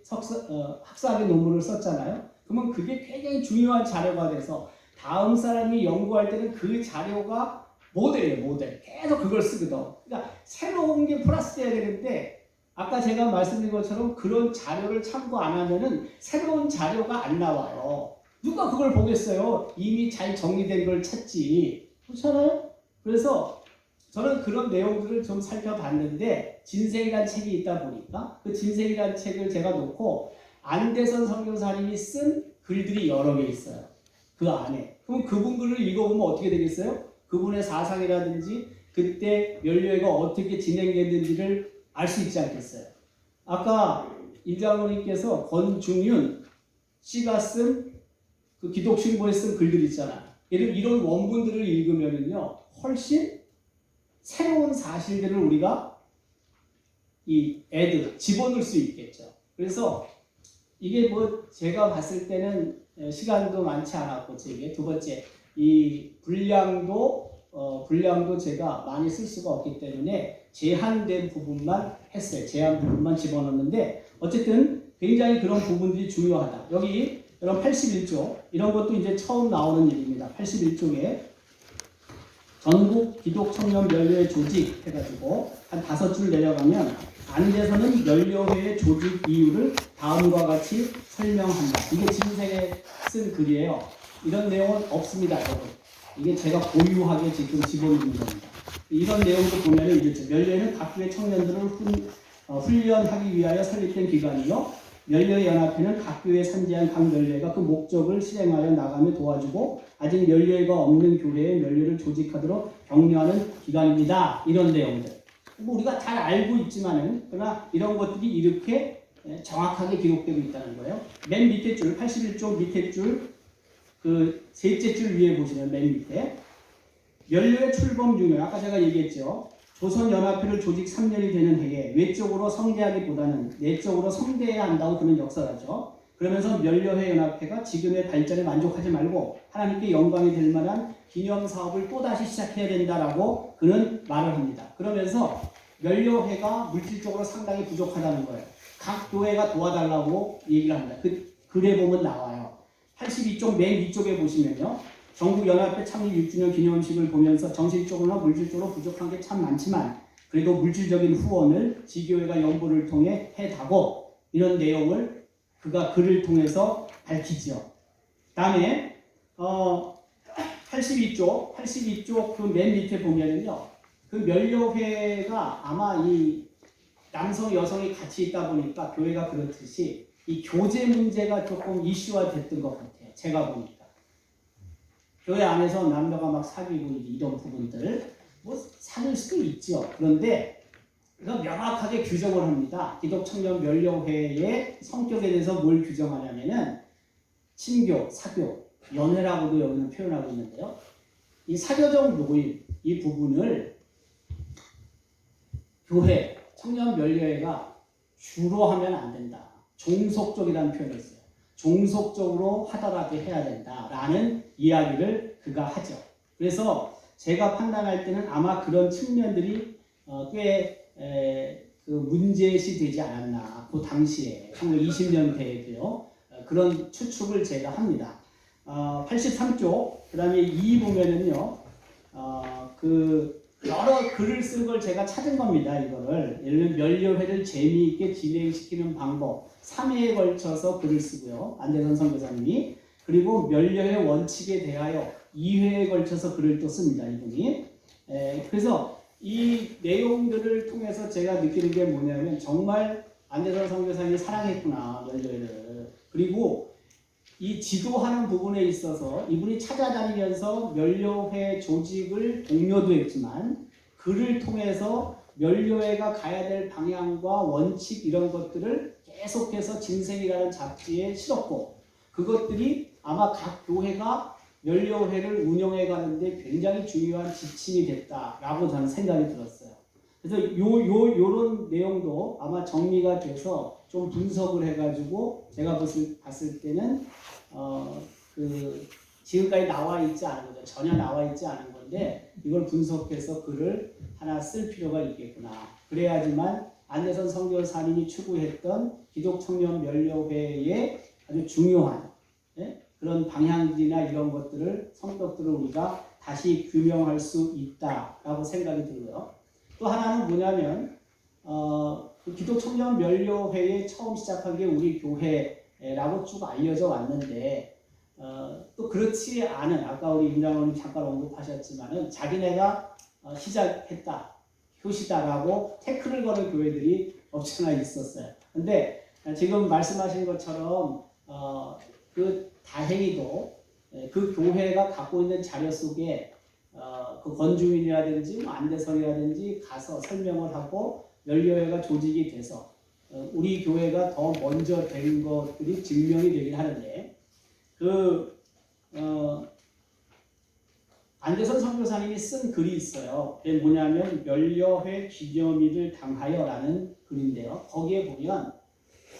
학사학위 논문을 썼잖아요. 그러면 그게 굉장히 중요한 자료가 돼서 다음 사람이 연구할 때는 그 자료가 모델이에요. 모델. 계속 그걸 쓰거든. 그러니까 새로운 게 플러스돼야 되는데 아까 제가 말씀드린 것처럼 그런 자료를 참고 안 하면은 새로운 자료가 안 나와요. 누가 그걸 보겠어요? 이미 잘 정리된 걸 찾지. 그렇잖아요? 그래서 저는 그런 내용들을 좀 살펴봤는데 진생이라는 책이 있다 보니까 그 진생이라는 책을 제가 놓고 안대선 선교사님이 쓴 글들이 여러 개 있어요. 그 안에. 그럼 그분 글을 읽어보면 어떻게 되겠어요? 그분의 사상이라든지 그때 면류회가 어떻게 진행됐는지를 알 수 있지 않겠어요? 아까 임장로님께서 권중윤 씨가 쓴 그 기독신보에 쓴 글들 있잖아. 이런 원문들을 읽으면은요 훨씬 새로운 사실들을 우리가 집어넣을 수 있겠죠. 그래서 이게 뭐 제가 봤을 때는 시간도 많지 않았고 제게 두 번째 이 분량도 제가 많이 쓸 수가 없기 때문에 제한된 부분만 했어요. 제한 부분만 집어넣는데 어쨌든 굉장히 그런 부분들이 중요하다. 여기 이런 81조 이런 것도 이제 처음 나오는 일입니다. 81조에 전국 기독 청년 면료회 조직 해가지고 한 5줄 내려가면 안에서는 면료회의 조직 이유를 다음과 같이 설명한다. 이게 진생에 쓴 글이에요. 이런 내용은 없습니다, 여러분. 이게 제가 고유하게 지금 집어넣는 겁니다. 이런 내용도 보면 이렇죠. 면료회는 각 교회 청년들을 훈련하기 위하여 설립된 기관이요. 면료회 연합회는 각 교회에 산재한 각 면료회가 그 목적을 실행하여 나가며 도와주고 아직 면료회가 없는 교회에 면료를 조직하도록 격려하는 기관입니다. 이런 내용들. 뭐 우리가 잘 알고 있지만은 그러나 이런 것들이 이렇게 정확하게 기록되고 있다는 거예요. 맨 밑에 줄 81쪽 밑에 줄 그 셋째 줄 위에 보시면 맨 밑에 면료회 출범 유년 아까 제가 얘기했죠. 조선연합회를 조직 3년이 되는 해에 외적으로 성대하기보다는 내적으로 성대해야 한다고 그는 역설하죠. 그러면서 면료회 연합회가 지금의 발전에 만족하지 말고 하나님께 영광이 될 만한 기념사업을 또다시 시작해야 된다라고 그는 말을 합니다. 그러면서 면료회가 물질적으로 상당히 부족하다는 거예요. 각 교회가 도와달라고 얘기를 합니다. 그 글에 보면 나와요. 82쪽 맨 위쪽에 보시면요. 전국연합회 창립 6주년 기념식을 보면서 정신적으로나 물질적으로 부족한 게 참 많지만 그래도 물질적인 후원을 지교회가 연보를 통해 해가고 이런 내용을 그가 글을 통해서 밝히죠. 다음에 82쪽 그 맨 밑에 보면은요. 그 면료회가 아마 이 남성 여성이 같이 있다 보니까 교회가 그렇듯이 이 교제 문제가 조금 이슈화 됐던 것 같아요. 제가 보니까. 교회 안에서 남녀가 막 사귀고 이런 부분들 뭐 사귈 수도 있죠. 그런데 그래서 명확하게 규정을 합니다. 기독 청년 면료회의 성격에 대해서 뭘 규정하냐면은 친교, 사교, 연애라고도 여기는 표현하고 있는데요. 이 사교적 모임 이 부분을 교회, 청년 면료회가 주로 하면 안 된다. 종속적이라는 표현이 있어요. 종속적으로 하더라도 해야 된다라는 이야기를 그가 하죠. 그래서 제가 판단할 때는 아마 그런 측면들이 꽤 그 문제시 되지 않았나. 그 당시에 1920년대에도요. 그런 추측을 제가 합니다. 83쪽 그 다음에 2 보면은요. 그 여러 글을 쓴 걸 제가 찾은 겁니다. 이거를 예를 들면 면료회를 재미있게 진행시키는 방법 3회에 걸쳐서 글을 쓰고요. 안대선 선교사님이 그리고 면료회 원칙에 대하여 2회에 걸쳐서 글을 또 씁니다. 이분이. 그래서 이 내용들을 통해서 제가 느끼는 게 뭐냐면 정말 안대선 선교사님이 사랑했구나 면료회를. 그리고 이 지도하는 부분에 있어서 이분이 찾아다니면서 면료회 조직을 독려도 했지만 그를 통해서 면료회가 가야 될 방향과 원칙 이런 것들을 계속해서 진생이라는 잡지에 실었고 그것들이 아마 각 교회가 면료회를 운영해 가는데 굉장히 중요한 지침이 됐다라고 저는 생각이 들었어요. 그래서 요런 내용도 아마 정리가 돼서 좀 분석을 해가지고 제가 봤을 때는 그 지금까지 나와 있지 않은 거죠. 전혀 나와 있지 않은 건데 이걸 분석해서 글을 하나 쓸 필요가 있겠구나. 그래야지만 안대선 선교사님이 추구했던 기독청년면료회의 아주 중요한 그런 방향들이나 이런 것들을 성격들을 우리가 다시 규명할 수 있다라고 생각이 들고요. 또 하나는 뭐냐면 그 기독청년면료회에 처음 시작한 게 우리 교회라고 쭉 알려져 왔는데 또 그렇지 않은 아까 우리 임장원님 잠깐 언급하셨지만은 자기네가 시작했다 교시다라고 태클을 거는 교회들이 없잖아 있었어요. 근데 지금 말씀하신 것처럼 그 다행히도 그 교회가 갖고 있는 자료 속에 그 건주민이라든지 안대선이라든지 가서 설명을 하고 면료회가 조직이 돼서 우리 교회가 더 먼저 된 것들이 증명이 되긴 하는데 안대선 선교사님이 쓴 글이 있어요. 그게 뭐냐면 면료회 기념일을 당하여라는 글인데요. 거기에 보면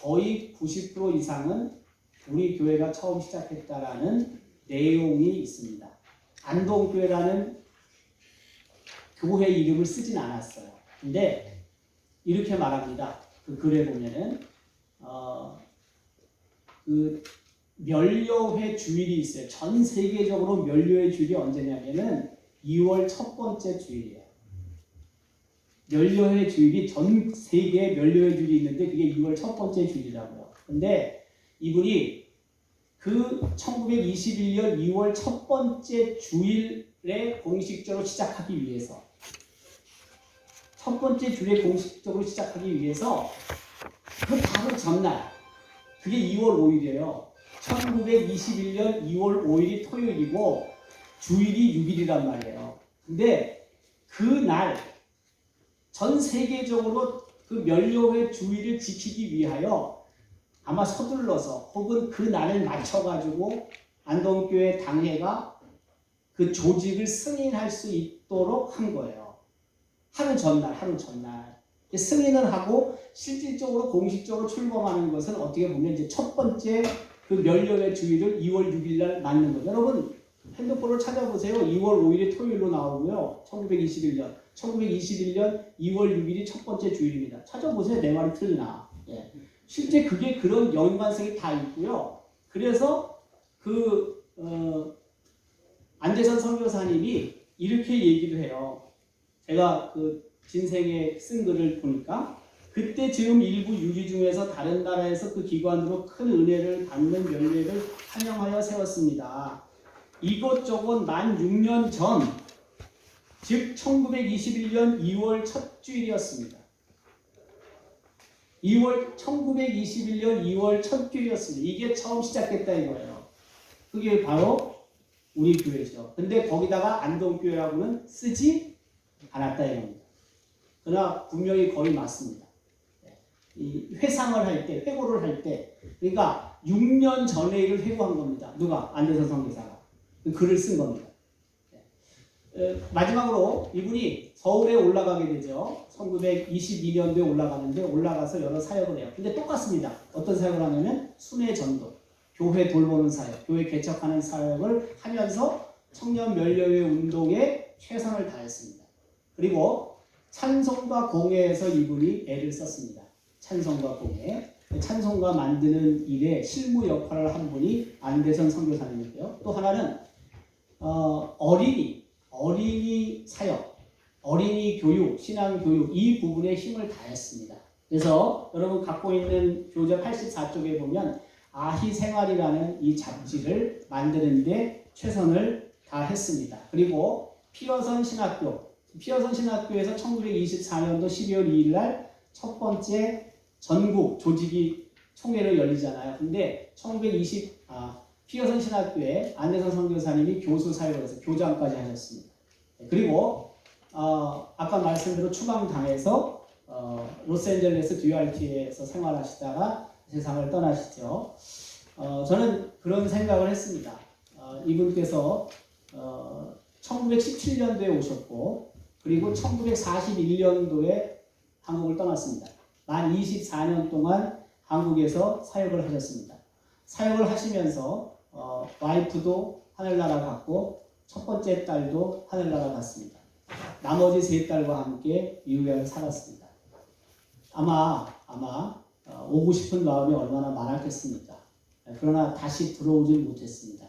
거의 90% 이상은 우리 교회가 처음 시작했다라는 내용이 있습니다. 안동교회라는 교회 이름을 쓰진 않았어요. 근데 이렇게 말합니다. 그 글에 보면은 그 면료회 주일이 있어요. 전 세계적으로 면료회 주일이 언제냐면은 2월 첫 번째 주일이에요. 면료회 주일이 전 세계에 면료회 주일이 있는데 그게 2월 첫 번째 주일이라고요. 근데 이분이 그 1921년 2월 첫 번째 주일에 공식적으로 시작하기 위해서 첫 번째 주일에 공식적으로 시작하기 위해서 그 바로 전날 그게 2월 5일이에요. 1921년 2월 5일이 토요일이고 주일이 6일이란 말이에요. 근데 그날 전 세계적으로 그 면료회 주일을 지키기 위하여 아마 서둘러서 혹은 그 날을 맞춰가지고 안동교회 당회가 그 조직을 승인할 수 있도록 한 거예요. 하루 전날. 승인을 하고 실질적으로 공식적으로 출범하는 것은 어떻게 보면 이제 첫 번째 그 면료회 주일을 2월 6일 날 맞는 거죠. 여러분 핸드폰을 찾아보세요. 2월 5일이 토요일로 나오고요. 1921년 2월 6일이 첫 번째 주일입니다. 찾아보세요. 내 말이 틀리나. 예. 실제 그게 그런 연관성이 다 있고요. 그래서 안대선 선교사님이 이렇게 얘기를 해요. 제가 그 진생에 쓴 글을 보니까 그때 지금 일부 유지 중에서 다른 나라에서 그 기관으로 큰 은혜를 받는 면례를 환영하여 세웠습니다. 이것저것 만 6년 전, 즉 1921년 2월 첫 주일이었습니다. 1921년 2월 첫 주일이었습니다. 이게 처음 시작했다 이거예요. 그게 바로 우리 교회죠. 근데 거기다가 안동교회라고는 쓰지 않았다 이겁니다. 그러나 분명히 거의 맞습니다. 이 회상을 할 때, 회고를 할 때, 그러니까 6년 전에 일을 회고한 겁니다. 누가? 안대선 선교사가. 글을 쓴 겁니다. 마지막으로 이분이 서울에 올라가게 되죠. 1922년도에 올라가는데 올라가서 여러 사역을 해요. 근데 똑같습니다. 어떤 사역을 하냐면 순회 전도, 교회 돌보는 사역, 교회 개척하는 사역을 하면서 청년 면료회 운동에 최선을 다했습니다. 그리고 찬송가 공예에서 이분이 애를 썼습니다. 찬송가 공예, 찬송가 만드는 일에 실무 역할을 한 분이 안대선 선교사님이고요. 또 하나는 어린이 사역, 어린이 교육, 신앙 교육 이 부분에 힘을 다했습니다. 그래서 여러분 갖고 있는 교재 84쪽에 보면 아희 생활이라는 이 잡지를 만드는데 최선을 다했습니다. 그리고 피어선 신학교에서 1924년도 12월 2일 날 첫 번째 전국 조직이 총회를 열리잖아요. 근데 피어선 신학교에 안대선 선교사님이 교수 사역을 해서 교장까지 하셨습니다. 그리고 아까 말씀대로 추방당해서 로스앤젤레스 DRT에서 생활하시다가 세상을 떠나시죠. 저는 그런 생각을 했습니다. 이분께서 1917년도에 오셨고 그리고 1941년도에 한국을 떠났습니다. 만 24년 동안 한국에서 사역을 하셨습니다. 사역을 하시면서 와이프도 하늘나라 갔고 첫 번째 딸도 하늘나라 갔습니다. 나머지 세 딸과 함께 미국에 살았습니다. 아마 오고 싶은 마음이 얼마나 많았겠습니까? 그러나 다시 들어오질 못했습니다.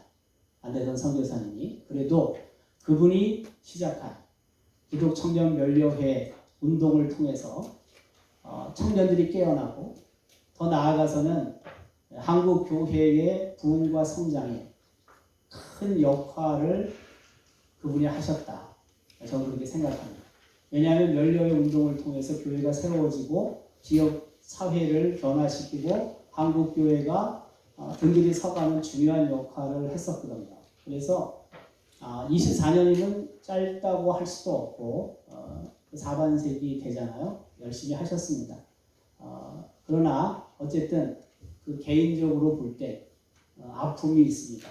안대선 선교사님이. 그래도 그분이 시작한 기독청년면료회 운동을 통해서 청년들이 깨어나고 더 나아가서는 한국 교회의 부흥과 성장에 큰 역할을 그분이 하셨다. 저는 그렇게 생각합니다. 왜냐하면 면료회 운동을 통해서 교회가 새로워지고 지역 사회를 변화시키고 한국 교회가 등들이 서가는 중요한 역할을 했었거든요. 그래서 24년이면 짧다고 할 수도 없고 4반세기 되잖아요. 열심히 하셨습니다. 그러나 어쨌든 그 개인적으로 볼 때 아픔이 있습니다.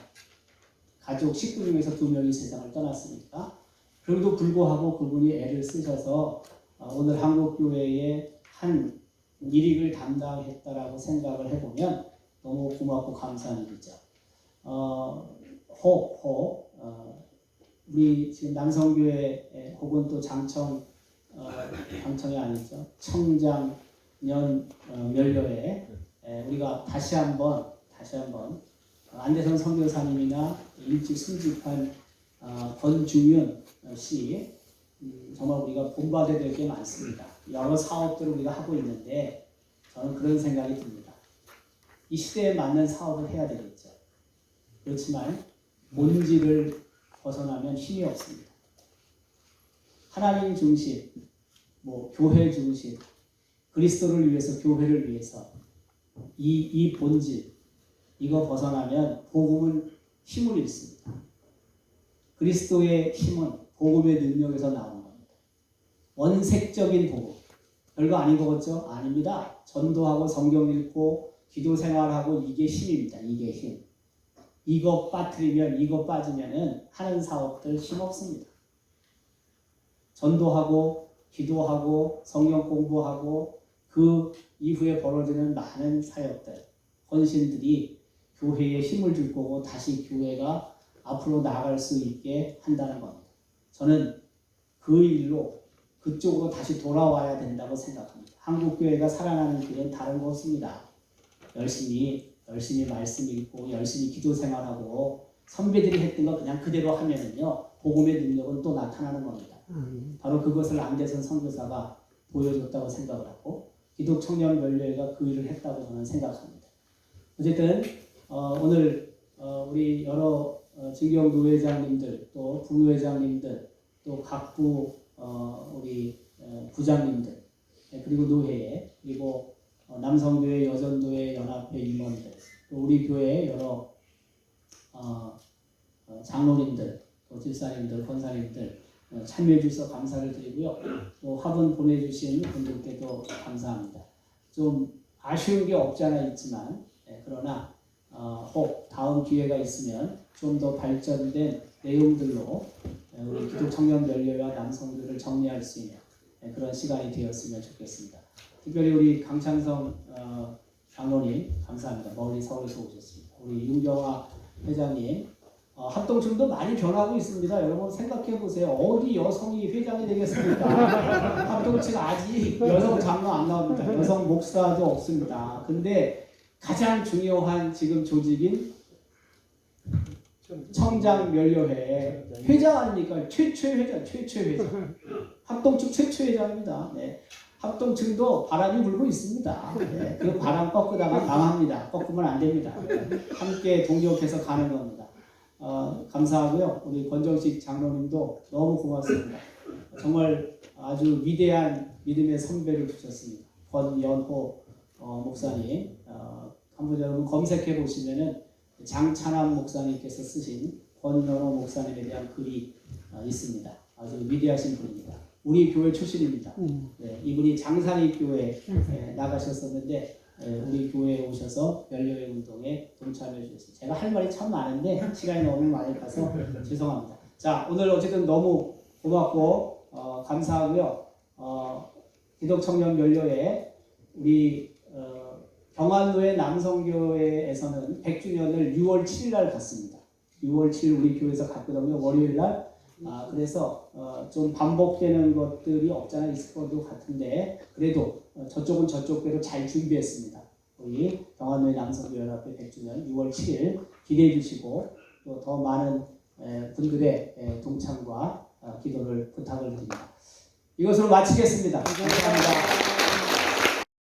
가족 식구 중에서 2명이 세상을 떠났으니까. 그럼에도 불구하고 그분이 애를 쓰셔서 오늘 한국교회의 한 일익을 담당했다라고 생각을 해보면 너무 고맙고 감사한 일이죠. 우리 지금 남성교회 혹은 또 장청이 아니죠. 청장년 면료회 우리가 다시 한번 안대선 선교사님이나 일찍 순직한 권중윤 씨 정말 우리가 본받아야 될 게 많습니다. 여러 사업들을 우리가 하고 있는데 저는 그런 생각이 듭니다. 이 시대에 맞는 사업을 해야 되겠죠. 그렇지만 본질을 벗어나면 힘이 없습니다. 하나님 중심, 교회 중심, 그리스도를 위해서 교회를 위해서 이 본질 이거 벗어나면 복음은 힘을 잃습니다. 그리스도의 힘은 복음의 능력에서 나오는 겁니다. 원색적인 복음. 별거 아닌 거겠죠? 아닙니다. 전도하고 성경 읽고 기도 생활하고 이게 힘입니다. 이게 힘. 이거 빠뜨리면 이거 빠지면은 하는 사업들 힘 없습니다. 전도하고 기도하고 성경 공부하고 그 이후에 벌어지는 많은 사역들, 헌신들이 교회에 힘을 줄 거고 다시 교회가 앞으로 나아갈 수 있게 한다는 겁니다. 저는 그 일로 그쪽으로 다시 돌아와야 된다고 생각합니다. 한국교회가 살아나는 길은 다른 거 없습니다. 열심히 말씀 읽고 열심히 기도 생활하고 선배들이 했던 거 그냥 그대로 하면은요 복음의 능력은 또 나타나는 겁니다. 바로 그것을 안대선 선교사가 보여줬다고 생각을 하고 기독청년면료회가 그 일을 했다고 저는 생각합니다. 어쨌든 오늘 우리 여러 직영 노회장님들 또 부회장님들 또 각부 우리 부장님들 그리고 노회 그리고 남성교회 여전도회 연합회 임원들 또 우리 교회 여러 장로님들 또 집사님들 권사님들 참여해 주셔서 감사를 드리고요. 또 화분 보내주신 분들께도 감사합니다. 좀 아쉬운 게 없지 않아 있지만 그러나 혹 다음 기회가 있으면 좀 더 발전된 내용들로 우리 기독청년면료회와 남성들을 정리할 수 있는 그런 시간이 되었으면 좋겠습니다. 특별히 우리 강창성 장로님 감사합니다. 멀리 서울에서 오셨습니다. 우리 윤경화 회장님 합동층도 많이 변하고 있습니다. 여러분 생각해 보세요. 어디 여성이 회장이 되겠습니까? 합동층 아직 여성 장로 안 나옵니다. 여성 목사도 없습니다. 근데 가장 중요한 지금 조직인 청장면료회 회장 아닙니까? 최초의 회장. 합동층 최초의 회장입니다. 네. 합동층도 바람이 불고 있습니다. 네. 그 바람 꺾으다가 망합니다. 꺾으면 안 됩니다. 함께 동력해서 가는 겁니다. 감사하고요. 우리 권정식 장로님도 너무 고맙습니다. 정말 아주 위대한 믿음의 선배를 주셨습니다. 권연호 목사님. 한번 여러분 검색해 보시면은 장찬환 목사님께서 쓰신 권연호 목사님에 대한 글이 있습니다. 아주 위대하신 분입니다. 우리 교회 출신입니다. 네, 이분이 장산리 교회에 나가셨었는데 우리 교회에 오셔서 연료의 운동에 동참해 주셨어요. 제가 할 말이 참 많은데 시간이 너무 많이 가서 죄송합니다. 자, 오늘 어쨌든 너무 고맙고 감사하고요. 기독청년 연료회 우리 경안로의 남성교회에서는 100주년을 6월 7일 날 갔습니다. 6월 7일 우리 교회에서 갔거든요. 월요일 날. 그래서 좀 반복되는 것들이 없잖아 있을 것도 같은데 그래도 저쪽은 저쪽대로 잘 준비했습니다. 우리 경안로의 남성교회연합회 100주년 6월 7일 기대해 주시고 또 더 많은 분들의 동참과 기도를 부탁을 드립니다. 이것으로 마치겠습니다. 감사합니다.